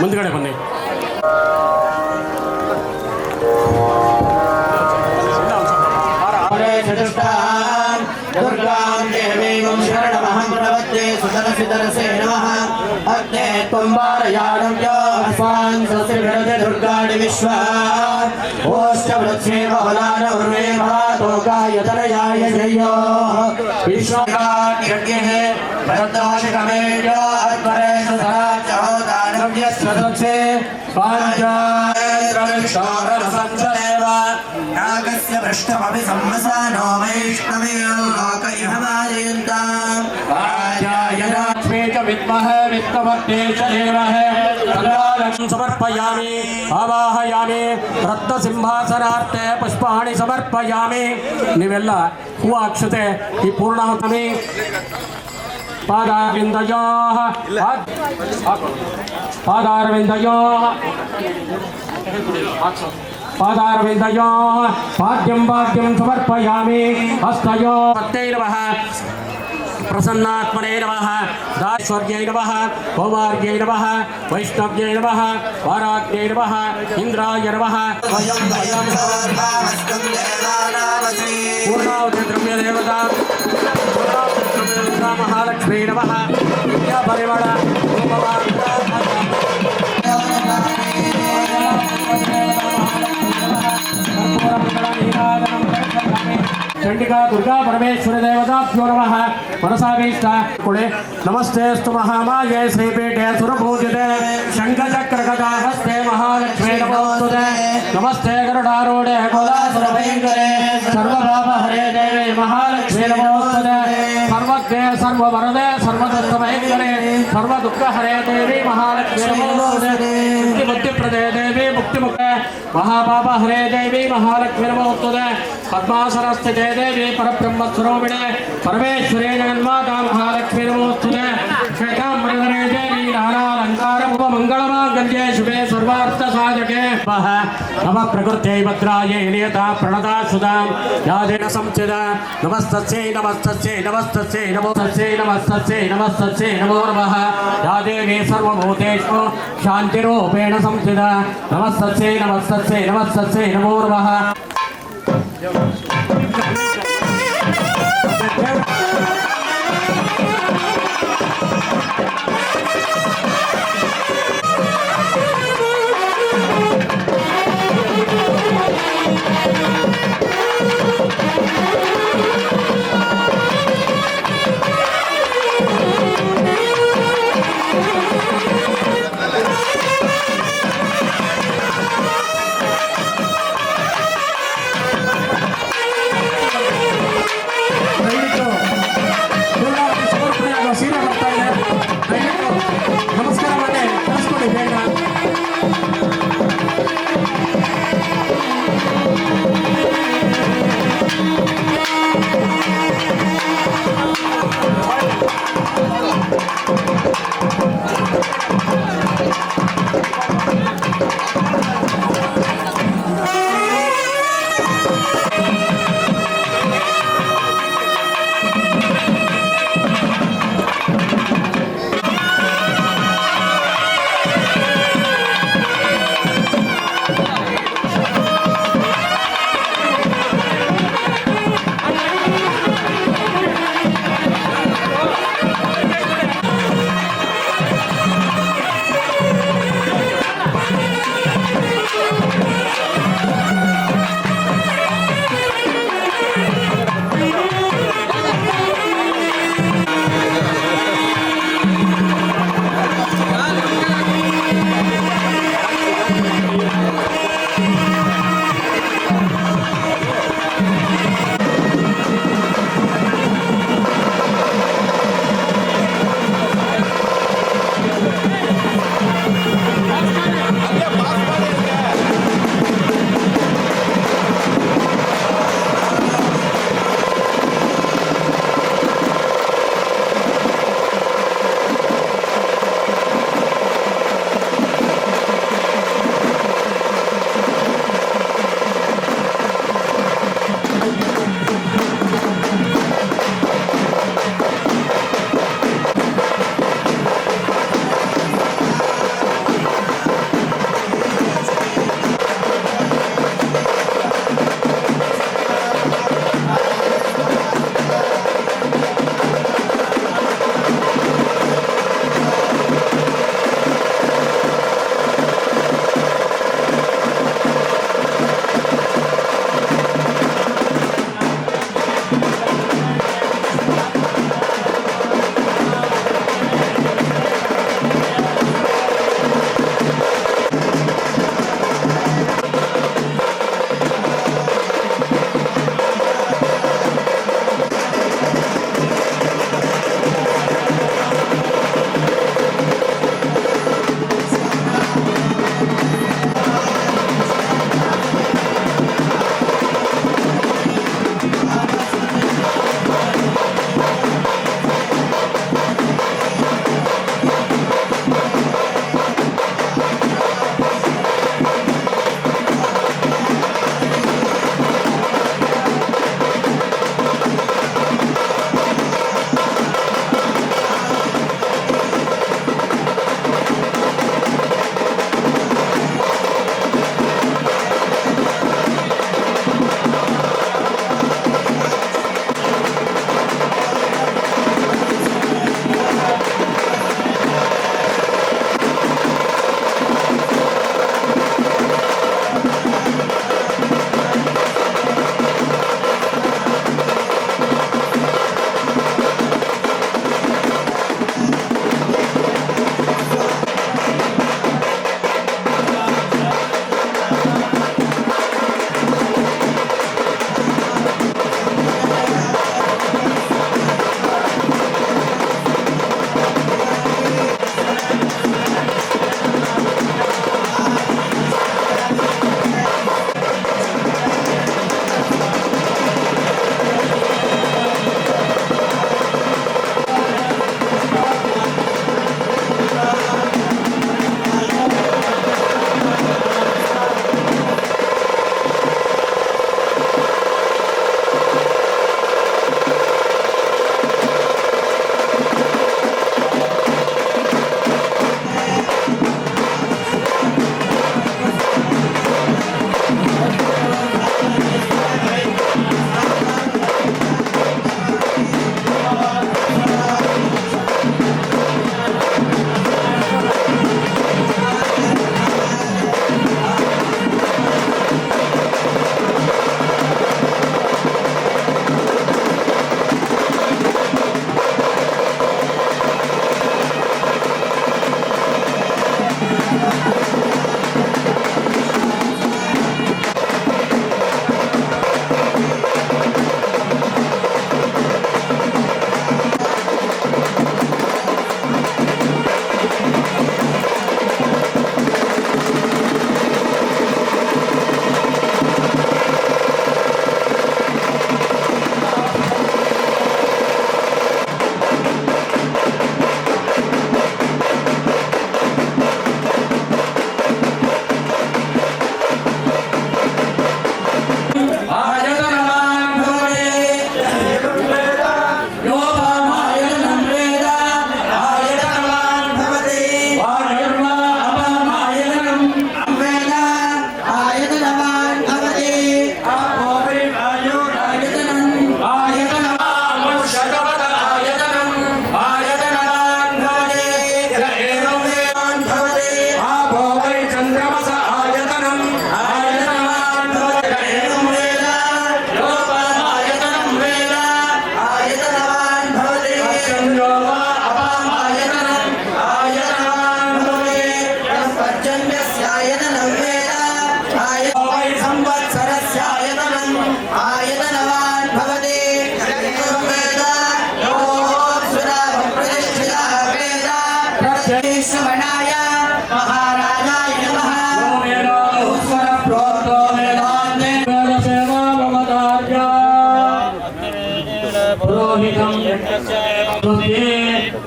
ಮುಂದ್ಗಡೆ ಬನ್ನಿ. दुर्गां देवीं शरणमहं प्रपद्ये सुदर्शे नमः अग्ने त्वम्बारयाणव्यो अस्मान् स्वस्तिभिरते दुर्गाणि विश्वा ओष्टवृक्षे बहुलान उर्वे महातोकायतनयाय जयो विश्वकार्यज्ञः भरद्वाजकमेभ्यो अध्वरे सुधराचहोदानव्यस्वदक्षे पाञ्चायत्रविक्षोरसञ्चरेव नागस्य पृष्ठमपि संवसानो वैष्णवे लोक इह मारयन्ताम् आर्यायणात्मे च विद्महे विद्मवर्ते च देवहे तन्नालक्ष्मीं समर्पयामि आवाहयामि रत्नसिंहासनार्थे पुष्पाणि समर्पयामि ನೀವೆಲ್ಲ ಹೂವು ಅಕ್ಷತೆ ಈ ಪೂರ್ಣಾಹುತಿ ಪಾದಾರವಿಂದಯೋಃ पाद्यं समर्पयामि हस्तयो पत्यै नमः प्रसन्नात्मने नमः दाश्वर्यै नमः कौमार्यै नमः वैष्णव्यै नमः वाराग्यै नमः इन्द्राय नमः पूर्णाहुति द्रव्यदेवता महालक्ष्मी नमः विद्यापरिमळ चंडिका दुर्गा परमेश्वर देवताभ्यो नमः मनसाभीष्ट कुले नमस्तेस्तु महामाये श्रीपीठे सुरपूजिते शंखचक्रगदाहस्ते महालक्ष्मी नमोस्तुते नमस्ते गरुडारूढे कुलासुरभयङ्करे सर्वपापहरे देवी महालक्ष्मी नमोस्तुते सर्वज्ञे सर्ववरदे सर्वदुःखभयङ्करे सर्वदुःखहरे देवी महालक्ष्मी नमोस्तुते बुद्धिप्रदे देवी मुक्तिमुखे महापापहरे देवी महालक्ष्मी नमोस्तुते पद्मासनस्थिते देवी परब्रह्मस्वरूपिणे परमेश्वरे जगन्माता महालक्ष्मी नमोस्तुते श्वेताम्बरधरे देवी नानालङ्कार उपमङ्गलमाङ्गल्ये शुभे सर्वार्थसाधके नमः प्रकृत्यै भद्रायै नियता प्रणता सुधां यादेन संचिता नमस्तस्यै नमस्तस्यै नमस्तस्यै नमोस्तस्यै नमस्तस्यै नमस्तस्यै नमो नमः या देवी सर्वभूतेषु शान्तिरूपेण संचिता नमस्तस्यै नमस्तस्यै नमस्तस्यै नमो नमः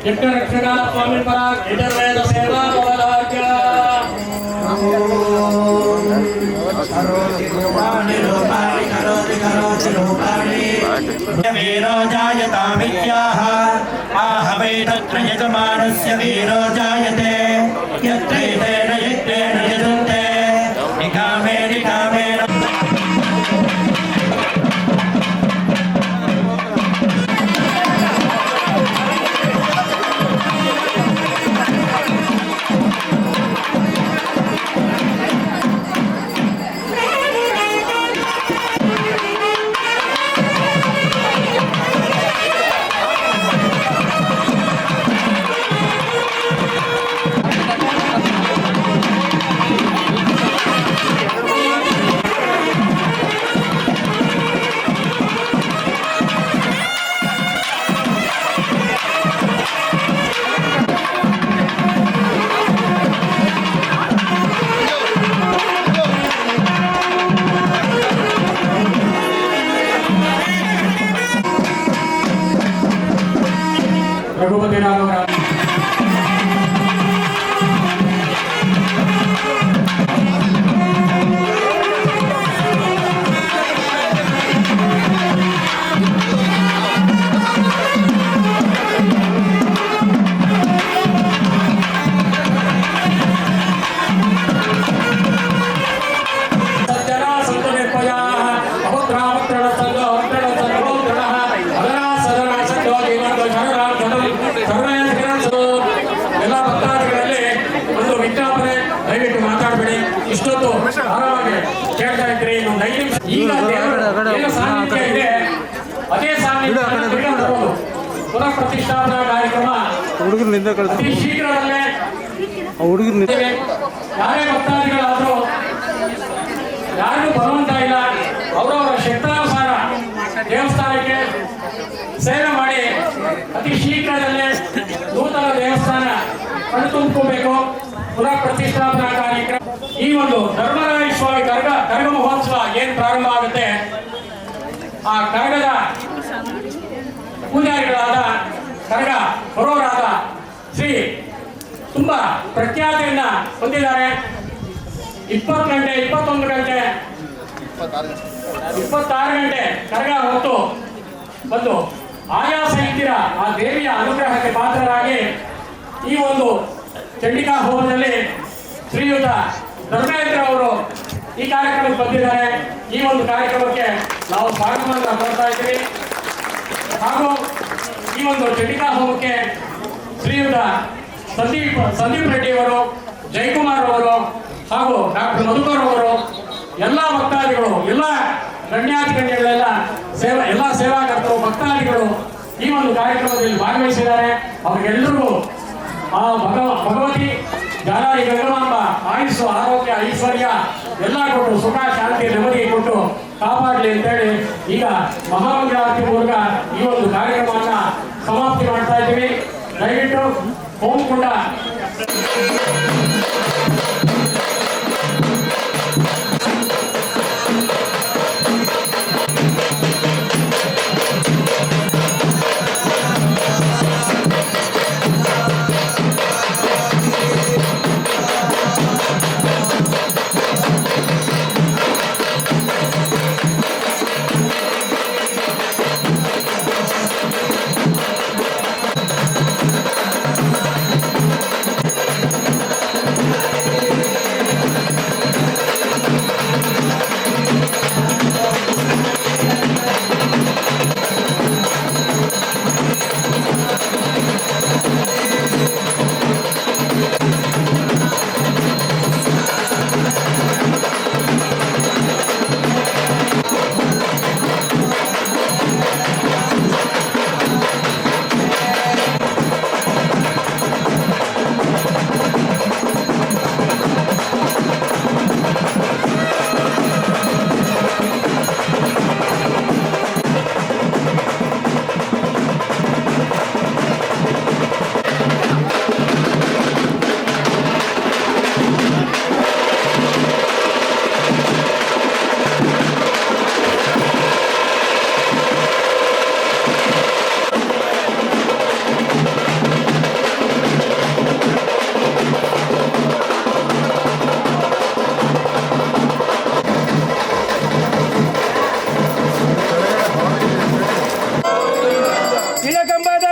ಯಜ್ಞರಕ್ಷಕ ಸ್ವಾಮಿ ಪರ ಯಜುರ್ವೇದ ಸೇವಾ ಭವದಾಚ್ಯ वीरो जायतामित्याह आहवे तत्र यजमानस्य वीरो जायते यत्रैतेन यज्ञेन यजुन्ते निकामे निकामेन रघुपति राम ಎಲ್ಲ ಭಕ್ತಾದಿಗಳಲ್ಲಿ ಒಂದು ವಿಜ್ಞಾಪನೆ, ದಯವಿಟ್ಟು ಮಾತಾಡಬೇಡಿ. ಇಷ್ಟೊತ್ತು ಆರಾಮಾಗಿ ಕೇಳ್ತಾ ಇದ್ರಿ. ಇನ್ನೊಂದು 5 ನಿಮಿಷ. ಈಗ ದೇವರ ಏನು ಸಾನ್ನಿಧ್ಯ ಇದೆ ಅದೇ ಸಾನ್ನಿಧ್ಯ ಪುನಃ ಪ್ರತಿಷ್ಠಾಪನಾ ಕಾರ್ಯಕ್ರಮ ಅತಿ ಶೀಘ್ರದಲ್ಲೇ ಯಾರೇ ಭಕ್ತಾದಿಗಳಾದರೂ ಯಾರಿಗೂ ಬರುವಂತ ಇಲ್ಲ. ಅವರವರ ಶಕ್ತಾನುಸಾರ ದೇವಸ್ಥಾನಕ್ಕೆ ಸೇವೆ ಮಾಡಿ ಅತಿ ಶೀಘ್ರದಲ್ಲೇ ನೂತನ ದೇವಸ್ಥಾನ ಕಣ್ತುಂಬಿಸಬೇಕು. ಪುನಃ ಪ್ರತಿಷ್ಠಾಪನಾ ಕಾರ್ಯಕ್ರಮ ಈ ಒಂದು ಧರ್ಮರಾಯ ಸ್ವಾಮಿ ಕರಗ ಮಹೋತ್ಸವ ಏನ್ ಪ್ರಾರಂಭ ಆಗುತ್ತೆ, ಆ ಕರಗದ ಪೂಜಾರಿಗಳಾದ ಕರಗ ಬರೋರಾದ ಶ್ರೀ ತುಂಬಾ ಪ್ರಖ್ಯಾತಿಯನ್ನ ಹೊಂದಿದ್ದಾರೆ. 20 ಗಂಟೆ 21 ಗಂಟೆ 26 ಗಂಟೆ ಕರಗ ಹೊತ್ತು ಬಂದು ಆಯಾಸ ಇದ್ದಿರ ಆ ದೇವಿಯ ಅನುಗ್ರಹಕ್ಕೆ ಪಾತ್ರರಾಗಿ ಈ ಒಂದು ಚಂಡಿಕಾ ಹೋಮದಲ್ಲಿ ಶ್ರೀಯುತ ಧರ್ಮೇಂದ್ರ ಅವರು ಈ ಕಾರ್ಯಕ್ರಮಕ್ಕೆ ಬಂದಿದ್ದಾರೆ. ಈ ಒಂದು ಕಾರ್ಯಕ್ರಮಕ್ಕೆ ನಾವು ಸ್ವಾಗತವನ್ನು ಕೊಡ್ತಾ ಇದ್ದೀವಿ. ಹಾಗೂ ಈ ಒಂದು ಚಂಡಿಕಾ ಹೋಮಕ್ಕೆ ಶ್ರೀಯುತ ಸಂದೀಪ್ ರೆಡ್ಡಿ ಅವರು, ಜಯಕುಮಾರ್ ಅವರು ಹಾಗೂ ಡಾಕ್ಟರ್ ಮಧುಕರ್ ಅವರು, ಎಲ್ಲ ಭಕ್ತಾದಿಗಳು, ಎಲ್ಲ ಗಣ್ಯಾತಿಗಣ್ಯಗಳೆಲ್ಲ ಎಲ್ಲ ಸೇವಾಕರ್ತರು, ಭಕ್ತಾದಿಗಳು ಈ ಒಂದು ಕಾರ್ಯಕ್ರಮದಲ್ಲಿ ಭಾಗವಹಿಸಿದ್ದಾರೆ. ಅವರಿಗೆಲ್ಲರಿಗೂ ಆ ಭಗವತಿ ಜಾಲಾರಿ ಗಂಗಮಾಂಬ ಆಯುಸ್ಸು, ಆರೋಗ್ಯ, ಐಶ್ವರ್ಯ ಎಲ್ಲ ಕೊಟ್ಟು ಸುಖ, ಶಾಂತಿ, ನೆಮ್ಮದಿ ಕೊಟ್ಟು ಕಾಪಾಡಲಿ ಅಂತೇಳಿ ಈಗ ಮಹಾಮಂಗಳಾರತಿ ಮೂಲಕ ಈ ಒಂದು ಕಾರ್ಯಕ್ರಮವನ್ನು ಸಮಾಪ್ತಿ ಮಾಡ್ತಾ ಇದ್ದೀವಿ. ದಯವಿಟ್ಟು ಹೋಮಕುಂಡ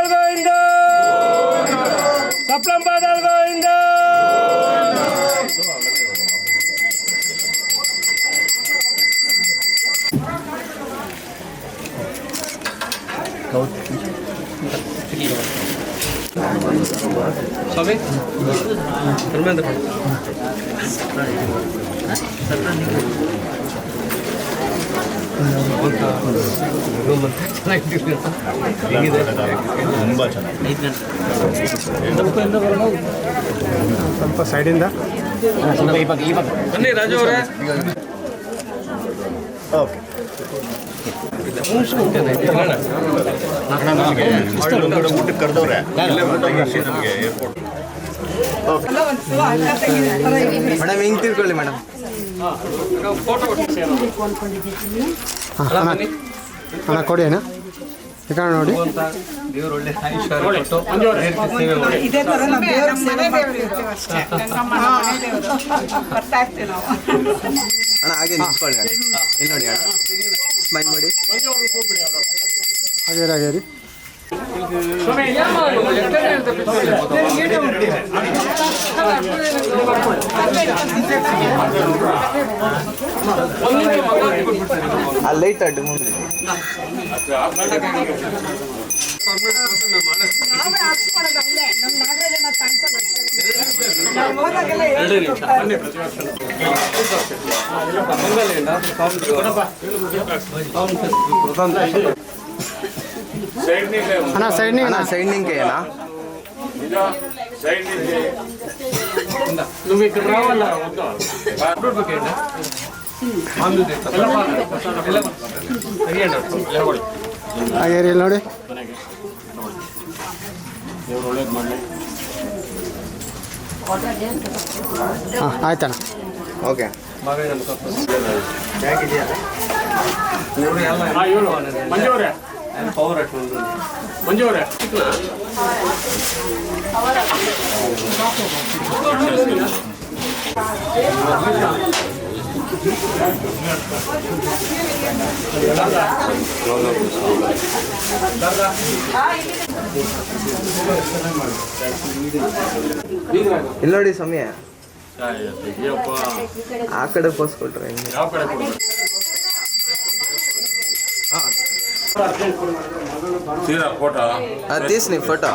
ಪಾದಾಲ್ ಗೋವಿಂದ ಸಪ್ಲಂ ಪಾದಾಲ್ ಗೋವಿಂದ ಸ್ವಾಮಿ ಧರ್ಮೇಂದ್ರ ಸ್ವಲ್ಪ ಸೈಡಿಂದ ಬನ್ನಿ ರಾಜು ಅವರೇ. ಊಟಕ್ಕೆ ಕರೆದವ್ರೆ ಏರ್ಪೋರ್ಟ್ ಮೇಡಮ್ ಹಿಂಗೆ ತಿಳ್ಕೊಳ್ಳಿ ಮೇಡಮ್. ಅಣ್ಣ ಕೊಡಿ ಅಣ್ಣ ಈ ಕಡೆ ನೋಡಿ. ದೇವ್ರು ಒಳ್ಳೆ ಐಶ್ವರ್ಯ ಕೊಟ್ಟು ಇದೇ ತರ ನಾವು ದೇವ್ರ ಮನೆ ದೇವರು ಇರ್ತೀವಿ ಅಷ್ಟೇ. ಗಂಗಮ್ಮ ಮನೆ ದೇವರು ಬರ್ತಾ ಇರ್ತೀವಿ ನಾವು. ಅಣ್ಣ ಹಾಗೆ ನಿಂತ್ಕೊಳ್ಳಿ ಅಣ್ಣ. ಇಲ್ಲಿ ನೋಡಿ ಅಣ್ಣ, ಸ್ಮೈಲ್ ಮಾಡಿ. ಹಾಗೆ ರೀ. ಆ ಲೈಟ್ ಅಡ್ಡು ಮುಂದೆ ನಾವೇ ಹಾಕ್ಸ್ಕೊಳ್ಳೋದು ಅಲ್ಲೇ. ನಮ್ಮ ನಾಗರಾಜನ ಕಾಣಿಸೋದು ಅಷ್ಟೇ. ನಾವು ಹೋದಾಗೆಲ್ಲ ಹೇಳ್ಕೊಡ್ತಾರೆ. ಅಣ್ಣ ಸೈಡ್ ಅಣ್ಣ ಸೈಡ್ ನಿಂಗೆ ಅಣ್ಣ. నువ్వు ఇక్కడ రావాలా వద్దా ಹಾಗೆ ರೀ ನೋಡಿ. ಹಾಂ ಆಯ್ತಣ್ಣ. ಓಕೆ ಮಂಜೂರೇ ಮಂಜೂರೇ ಇಲ್ಲಿ ನೋಡಿ ಸಮಯ ಆ ಕಡೆ ಪೋಸ್ ಕೊಟ್ರೆ తీసి ఫోటో.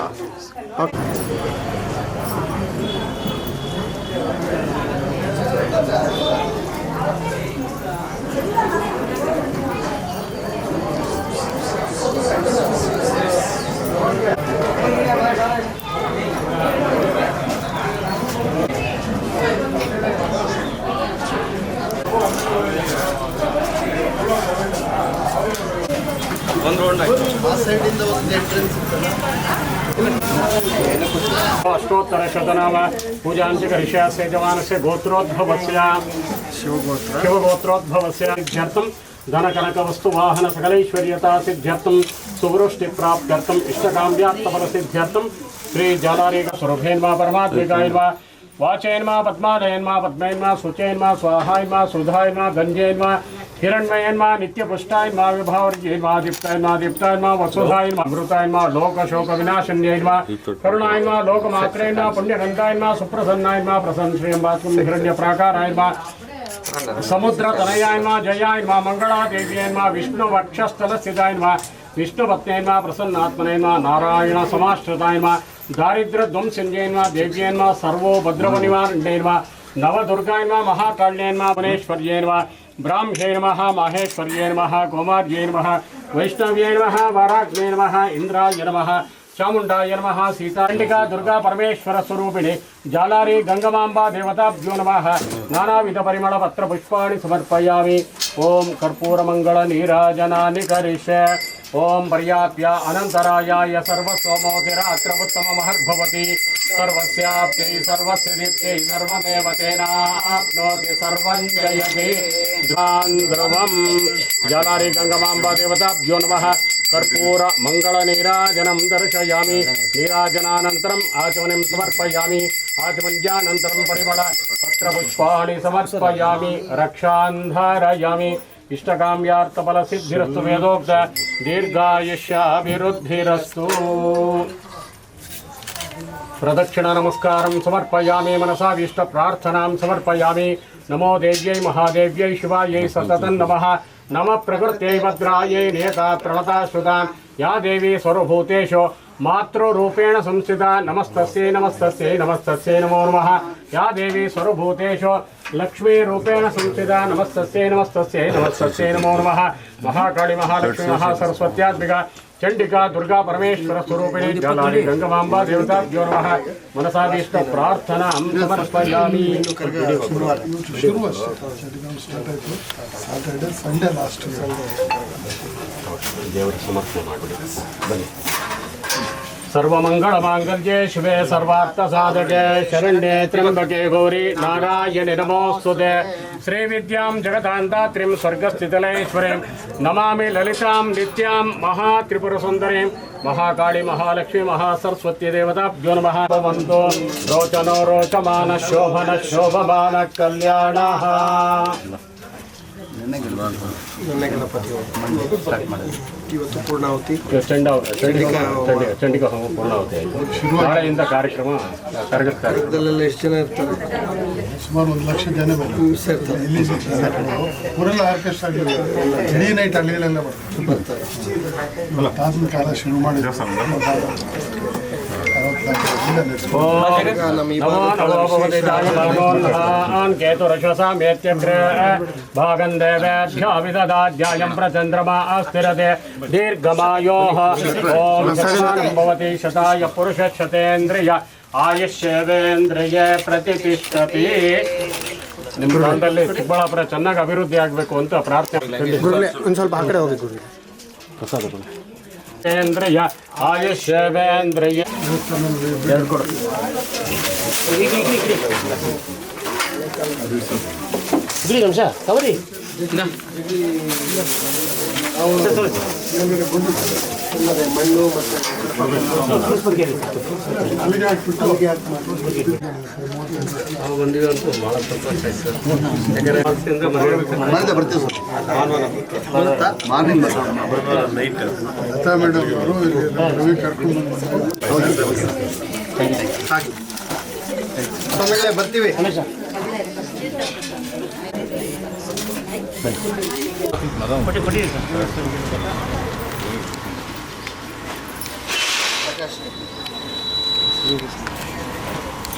अष्टोत्तर शतनाम पूजांतिक ऋषिस्य जवानस्य गोत्रोद्भवस्य शिवगोत्रोद्भवस्य सिद्ध्यर्थं धनकनक वस्तु वाहन सकलैश्वर्यता सिद्ध्यर्थं सुवृष्टि प्राप्त्यर्थं इष्टकाम्यात्मफलसिद्ध्यर्थं श्री जालारेक स्वरूपेन्मा परमात्मिकायन्मा वाचयन्मा पद्मालयन्मा पद्मयन्मा शुचयन्मा स्वाहायन्मा सुधायन्मा गंजयन्मा हिरण्मयन्मा नित्यपुष्टायन्मा विभावर्जयन्मा दीप्तायन्मा दीप्तायन्मा वसुधायन्मा अमृतायन्मा लोकशोकविनाशन्यन्मा करुणायन्मा लोकमात्रयन्मा पुण्यगन्धायन्मा सुप्रसन्नायन्मा प्रसन्नश्रियन्मा हिरण्यप्राकारायन्मा समुद्रतनयायन्मा जयायन्मा मंगलादेव्यन्मा विष्णुवक्षस्थलस्थितायन्मा विष्णुपत्न्यन्मा प्रसन्नात्मनयन्मा नारायण समाश्रितायन्मा दारिद्र्यध्वंसिन्यन्मा देव्यन्मा सर्वो भद्रवनिवारण्यन्मा नवदुर्गायन्मा महाकाल्यन्मा वनेश्वर्यन्मा ब्राह्म्ये नमः माहेश्वर्ये नमः कौमार्ये नमः वैष्णव्ये नमः वाराग्ये नमः इंद्राय नमः चामुंडाय नमः सीतांडिका दुर्गा परमेश्वर स्वरूपिणे जालारी गंगमांबा देवताभ्यो नमः नानाविध परिमल पत्र पुष्पाणि समर्पयामि. ओम कर्पूर मंगल नीराजनानि करिष्ये. ओम पर्याप्य अनंतरायाय सर्वस्वमोतिरात्रमुत्तममहद्भवति सर्वस्याप्त्यै सर्वसिद्ध्यै सर्वमेव तेनाप्नोति सर्वं जयति. ध्रुवं जालारी गंगमांबा देवताभ्यो नमः. कर्पूर मंगल नीराजनं दर्शयामि. नीराजनानन्तरम् आचमनं समर्पयामि. आचमन्यानन्तरं परिमल पत्रपुष्पाणि समर्पयामि. रक्षां धारयामि. इष्टकाम्यार्थफलसिद्धिरस्तु वेदोक्त दीर्घायुष्याभिवृद्धिरस्तु प्रदक्षिणा नमस्कारं समर्पयामि मनसा इष्ट प्रार्थनां समर्पयामि नमो देव्यै महादेव्यै शिवायै सततं नमः नमः प्रकृत्यै भद्रायै नेता प्रणता श्रुता या देवी सर्वभूतेषु मातृरूपेण संस्थिता नमस्तस्यै नमस्तस्यै नमस्तस्यै नमो नमः या देवी सर्वभूतेषु लक्ष्मीरूपेण संस्थिता नमस्तस्यै नमस्तस्यै नमस्तस्यै नमो नमः महाकाली महालक्ष्मी महासरस्वत्यात्मिका चंडिका दुर्गा परमेश्वर स्वरूपिणी जालारी गंगमांबा देवताभ्यो नमः मनसाभीष्ट प्रार्थनां समर्पयामि ಸಾಟರ್ಡೆ ಸಂಡೇ ಲಾಸ್ಟ್ ದೇವರ ಸಮರ್ಪಣೆ ಮಾಡಿಬಿಡಿ ಬನ್ನಿ सर्वमंगलमांगल्ये शिवे सर्वार्थसाधके शरण्ये त्र्यंबके गौरी नारायणे नमोस्तुते श्रीविद्यां जगदान्तात्रीं स्वर्गस्थितलेश्वरीं नमामि ललितां नित्यां महात्रिपुरसुन्दरीं महाकाली महालक्ष्मी महासरस्वती देवताभ्यो नमः भवन्तु रोचनो रोचमान शोभन शोभमान कल्याणः ಇವತ್ತು ಪೂರ್ಣಾವತಿ ಚಂಡಿಕಾ ಹೋಮ ಪೂರ್ಣಾವತಿ ಆಯಿತು ನಾಳೆಯಿಂದ ಕಾರ್ಯಕ್ರಮ ಕರಗುತ್ತಾರೆ ಇದರಲ್ಲೆಲ್ಲ ಎಷ್ಟು ಜನ ಇರ್ತಾರೆ? ಸುಮಾರು 1 ಲಕ್ಷ ಜನ ಬರ್ತಾರೆ. ಇಲ್ಲಿ ಊರೆಲ್ಲ ಆರ್ಕೆಸ್ಟ್ರಾ ಇಡೀ ನೈಟ್ ಹಳ್ಳಿಗಳೆಲ್ಲ ಬರ್ತಾರೆ. ತಾಸಿನ ಕಾಲ ಶುರು ಮಾಡಿದ್ರು. नमो नमो भगवते जायमानोन्नहान् केतुरश्वसामेत्यग्रे भागं देवेभ्यो विददाध्यायं प्रचन्द्रमा अस्थिरते दीर्घमायोः ॐ शतानं भवति शताय पुरुषशतेन्द्रिय आयुष्येवेन्द्रिये प्रतिष्ठति ನಿಮ್ಮ ಪ್ರಾಂತದಲ್ಲಿ ಚಿಕ್ಕಬಳ್ಳಾಪುರ ಚೆನ್ನಾಗಿ ಅಭಿವೃದ್ಧಿ ಆಗಬೇಕು ಅಂತ ಪ್ರಾರ್ಥನೆ. ಒಂದು ಸ್ವಲ್ಪ ಆ ಕಡೆ ಹೋಗಿ ಪ್ರಸಾದ ೇಂದ್ರಿಯ ಆಯುಷ್ಯವೇಂದ್ರಿಯ ನಿಮಿಷ ಕವರಿ ಮಣ್ಣು ಅಲ್ಲಿಗೆ ಹಾಕ್ಬಿಟ್ಟು ಬಂದಿವಂತೂ ಭಾಳ ಸಂತೋಷ ಆಯ್ತು ಲತಾ ಮೇಡಮ್ ಅವರು ರವಿ ಕರ್ಕೊಂಡು ಬರ್ತೀವಿ.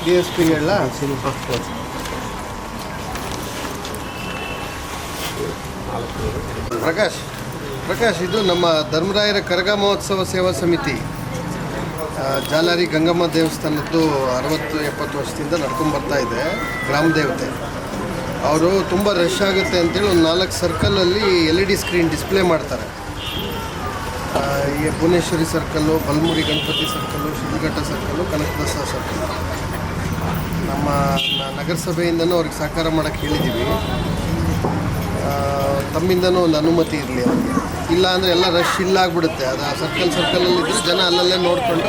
DSP ಹೇಳ ಪ್ರಕಾಶ್ ಇದು ನಮ್ಮ ಧರ್ಮರಾಯರ ಕರಗ ಮಹೋತ್ಸವ ಸೇವಾ ಸಮಿತಿ ಜಾಲಾರಿ ಗಂಗಮ್ಮ ದೇವಸ್ಥಾನದ್ದು 60-70 ವರ್ಷದಿಂದ ನಡ್ಕೊಂಡು ಬರ್ತಾ ಇದೆ. ಗ್ರಾಮ ದೇವತೆ ಅವರು ತುಂಬ ರಶ್ ಆಗುತ್ತೆ ಅಂತೇಳಿ ಒಂದು 4 ಸರ್ಕಲಲ್ಲಿ LED ಸ್ಕ್ರೀನ್ ಡಿಸ್ಪ್ಲೇ ಮಾಡ್ತಾರೆ. ಈ Bhuvaneshwari circle, Balmuri Ganapati circle, Shidlaghatta circle, Kanakadasa circle. ನಮ್ಮ ನಗರಸಭೆಯಿಂದನೂ ಅವ್ರಿಗೆ ಸಹಕಾರ ಮಾಡೋಕ್ಕೆ ಹೇಳಿದ್ದೀವಿ. ತಮ್ಮಿಂದನೂ ಒಂದು ಅನುಮತಿ ಇರಲಿ ಅವ್ರಿಗೆ. ಇಲ್ಲ ಅಂದರೆ ಎಲ್ಲ ರಶ್ ಇಲ್ಲ ಆಗಿಬಿಡುತ್ತೆ. ಅದು ಸರ್ಕಲಲ್ಲಿದ್ದರೆ ಜನ ಅಲ್ಲಲ್ಲೇ ನೋಡಿಕೊಂಡು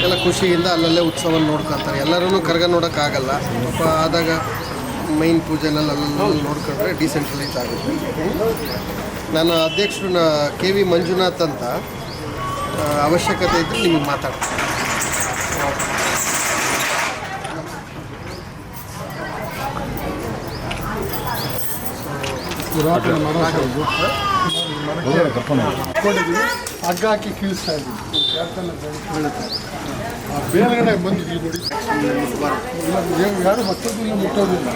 ಎಲ್ಲ ಖುಷಿಯಿಂದ ಅಲ್ಲಲ್ಲೇ ಉತ್ಸವ ನೋಡ್ಕೊತಾರೆ. ಎಲ್ಲರೂ ಕರಗ ನೋಡೋಕ್ಕಾಗಲ್ಲ. ಪಾಪ ಆದಾಗ ಮೈನ್ ಪೂಜೆನೆಲ್ಲ ಅಲ್ಲಲ್ಲಿ ನೋಡ್ಕೊಂಡ್ರೆ ಡಿಸೆಂಟ್ರಲೈಸ್ ಆಗುತ್ತೆ. ನಾನು ಅಧ್ಯಕ್ಷರು KV ಮಂಜುನಾಥ್ ಅಂತ, ಅವಶ್ಯಕತೆ ಇದ್ದರೆ ನಿಮಗೆ ಮಾತಾಡ್ತೀನಿ. ಹಗ್ಗ ಹಾಕಿ ಕೀಳಿಸ್ತಾ ಇದ್ದೀವಿ. ಬೇರೆಗಡೆ ಬಂದಿದ್ದೀವಿ ನೋಡಿ. ಯಾರು ಮತ್ತೊಂದು ಮುಟ್ಟೋದಿಲ್ಲ,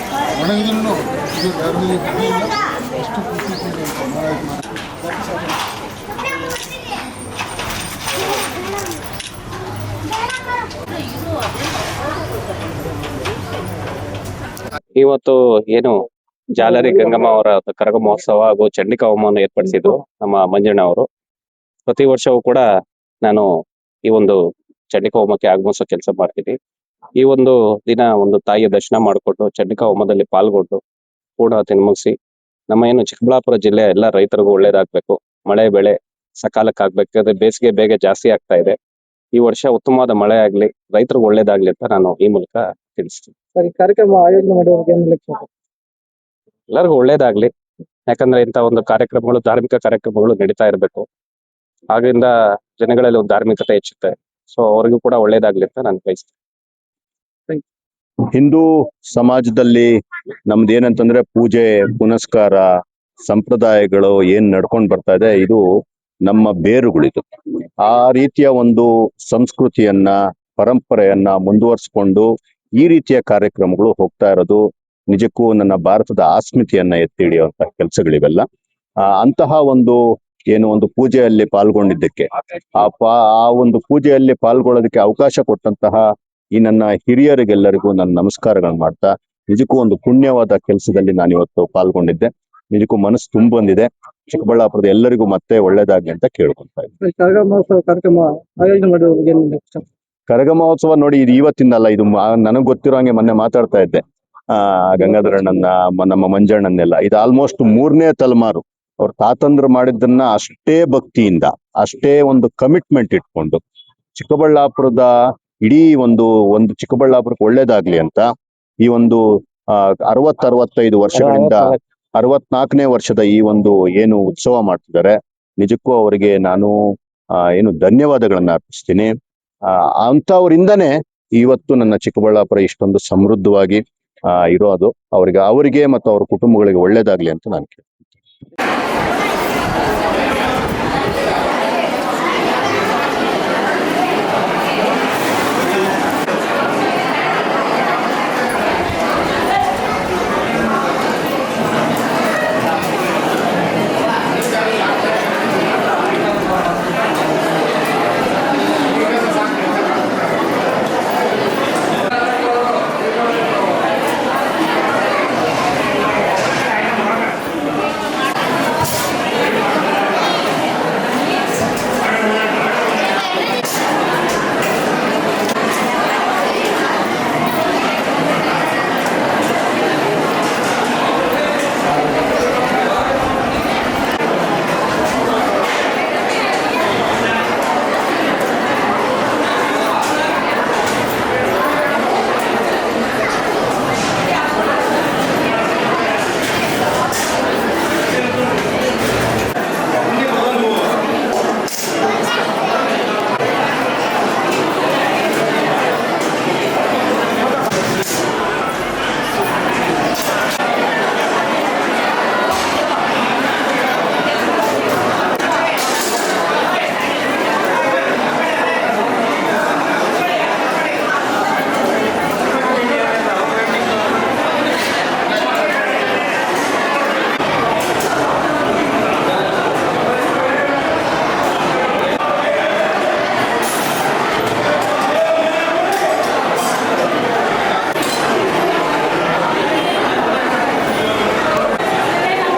ಒಣಗಿದ್ರು ಇದು ಯಾರು ಬರಲಿಲ್ಲ. ಅಷ್ಟು ಖುಷಿ ಇವತ್ತು ಏನು ಜಾಲರಿ ಗಂಗಮ್ಮ ಅವರ ಕರಗ ಮಹೋತ್ಸವ ಹಾಗೂ ಚಂಡಿಕಾ ಹೋಮವನ್ನು ಏರ್ಪಡಿಸಿದ್ರು ನಮ್ಮ ಮಂಜಣ್ಣ ಅವರು. ಪ್ರತಿ ವರ್ಷವೂ ಕೂಡ ನಾನು ಈ ಒಂದು ಚಂಡಿಕಾ ಹೋಮಕ್ಕೆ ಆಗಮಿಸೋ ಕೆಲಸ ಮಾಡ್ತೀನಿ. ಈ ಒಂದು ದಿನ ಒಂದು ತಾಯಿಯ ದರ್ಶನ ಮಾಡಿಕೊಟ್ಟು ಚಂಡಿಕಾ ಹೋಮದಲ್ಲಿ ಪಾಲ್ಗೊಂಡು ಪೂರ್ಣಾಹುತಿ ಮುಗಿಸಿ ನಮ್ಮ ಏನು ಚಿಕ್ಕಬಳ್ಳಾಪುರ ಜಿಲ್ಲೆ ಎಲ್ಲ ರೈತರಿಗೂ ಒಳ್ಳೇದಾಗ್ಬೇಕು, ಮಳೆ ಬೆಳೆ ಸಕಾಲಕ್ಕಾಗ್ಬೇಕು. ಅದೇ ಬೇಸಿಗೆ ಬೇಗ ಜಾಸ್ತಿ ಆಗ್ತಾ ಇದೆ. ಈ ವರ್ಷ ಉತ್ತಮವಾದ ಮಳೆ ಆಗ್ಲಿ, ರೈತರಿಗೂ ಒಳ್ಳೇದಾಗ್ಲಿ ಅಂತ ನಾನು ಈ ಮೂಲಕ ತಿಳಿಸ್ತೀನಿ. ಕಾರ್ಯಕ್ರಮ ಆಯೋಜನೆ ಮಾಡುವಾಗ ಎಲ್ಲರಿಗೂ ಒಳ್ಳೇದಾಗ್ಲಿ, ಯಾಕಂದ್ರೆ ಇಂಥ ಒಂದು ಕಾರ್ಯಕ್ರಮಗಳು, ಧಾರ್ಮಿಕ ಕಾರ್ಯಕ್ರಮಗಳು ನಡೀತಾ ಇರಬೇಕು. ಆಗಿಂದ ಜನಗಳಲ್ಲಿ ಒಂದು ಧಾರ್ಮಿಕತೆ ಹೆಚ್ಚುತ್ತೆ. ಸೊ ಅವ್ರಿಗೂ ಕೂಡ ಒಳ್ಳೇದಾಗ್ಲಿ ಅಂತ ನಾನು ಬಯಸ್ತೇನೆ. ಹಿಂದೂ ಸಮಾಜದಲ್ಲಿ ನಮ್ದು ಏನಂತಂದ್ರೆ ಪೂಜೆ ಪುನಸ್ಕಾರ ಸಂಪ್ರದಾಯಗಳು ಏನ್ ನಡ್ಕೊಂಡು ಬರ್ತಾ ಇದೆ, ಇದು ನಮ್ಮ ಬೇರುಗಳಿದು. ಆ ರೀತಿಯ ಒಂದು ಸಂಸ್ಕೃತಿಯನ್ನ ಪರಂಪರೆಯನ್ನ ಮುಂದುವರಿಸಿಕೊಂಡು ಈ ರೀತಿಯ ಕಾರ್ಯಕ್ರಮಗಳು ಹೋಗ್ತಾ ಇರೋದು ನಿಜಕ್ಕೂ ನನ್ನ ಭಾರತದ ಅಸ್ಮಿತೆಯನ್ನ ಎತ್ತಿ ಹಿಡಿಯುವಂತ ಕೆಲಸಗಳಿವೆಲ್ಲ. ಅಂತಹ ಒಂದು ಪೂಜೆಯಲ್ಲಿ ಪಾಲ್ಗೊಂಡಿದ್ದಕ್ಕೆ ಆ ಒಂದು ಪೂಜೆಯಲ್ಲಿ ಪಾಲ್ಗೊಳ್ಳೋದಕ್ಕೆ ಅವಕಾಶ ಕೊಟ್ಟಂತಹ ಈ ನನ್ನ ಹಿರಿಯರಿಗೆಲ್ಲರಿಗೂ ನನ್ನ ನಮಸ್ಕಾರಗಳನ್ನು ಮಾಡ್ತಾ, ನಿಜಕ್ಕೂ ಒಂದು ಪುಣ್ಯವಾದ ಕೆಲಸದಲ್ಲಿ ನಾನು ಇವತ್ತು ಪಾಲ್ಗೊಂಡಿದ್ದೆ. ನಿಜಕ್ಕೂ ಮನಸ್ಸು ತುಂಬ ಬಂದಿದೆ. ಚಿಕ್ಕಬಳ್ಳಾಪುರದ ಎಲ್ಲರಿಗೂ ಮತ್ತೆ ಒಳ್ಳೇದಾಗ್ಲಿ ಅಂತ ಕೇಳ್ಕೊಂತಾ ಇದ್ದೆ. ಕರಗ ಮಹೋತ್ಸವ ಕಾರ್ಯಕ್ರಮ ಆಯೋಜನೆ ಮಾಡಿರೋದು ಕರಗ ಮಹೋತ್ಸವ ನೋಡಿ, ಇದು ಇವತ್ತಿಂದ ಅಲ್ಲ, ಇದು ನನಗ್ ಗೊತ್ತಿರೋ ಹಂಗೆ ಮೊನ್ನೆ ಮಾತಾಡ್ತಾ ಇದ್ದೆ. ಗಂಗಾಧರಣ್ಣನ್ನ, ನಮ್ಮ ಮಂಜಣ್ಣನ್ನೆಲ್ಲ, ಇದು ಆಲ್ಮೋಸ್ಟ್ 3ನೇ ತಲೆಮಾರು. ಅವ್ರ ತಾತಂದ್ರು ಮಾಡಿದ್ದನ್ನ ಅಷ್ಟೇ ಭಕ್ತಿಯಿಂದ, ಅಷ್ಟೇ ಒಂದು ಕಮಿಟ್ಮೆಂಟ್ ಇಟ್ಕೊಂಡು ಚಿಕ್ಕಬಳ್ಳಾಪುರದ ಇಡೀ ಒಂದು ಚಿಕ್ಕಬಳ್ಳಾಪುರಕ್ಕೆ ಒಳ್ಳೇದಾಗ್ಲಿ ಅಂತ ಈ ಒಂದು 60-65 ವರ್ಷಗಳಿಂದ 64ನೇ ವರ್ಷದ ಈ ಒಂದು ಏನು ಉತ್ಸವ ಮಾಡ್ತಿದ್ದಾರೆ, ನಿಜಕ್ಕೂ ಅವರಿಗೆ ನಾನು ಧನ್ಯವಾದಗಳನ್ನ ಅರ್ಪಿಸ್ತೀನಿ. ಅಂತವರಿಂದನೇ ಇವತ್ತು ನನ್ನ ಚಿಕ್ಕಬಳ್ಳಾಪುರ ಇಷ್ಟೊಂದು ಸಮೃದ್ಧವಾಗಿ ಇರೋದು. ಅವರಿಗೆ ಮತ್ತು ಅವ್ರ ಕುಟುಂಬಗಳಿಗೆ ಒಳ್ಳೇದಾಗ್ಲಿ ಅಂತ ನಾನು ಕೇಳ್ತೀನಿ.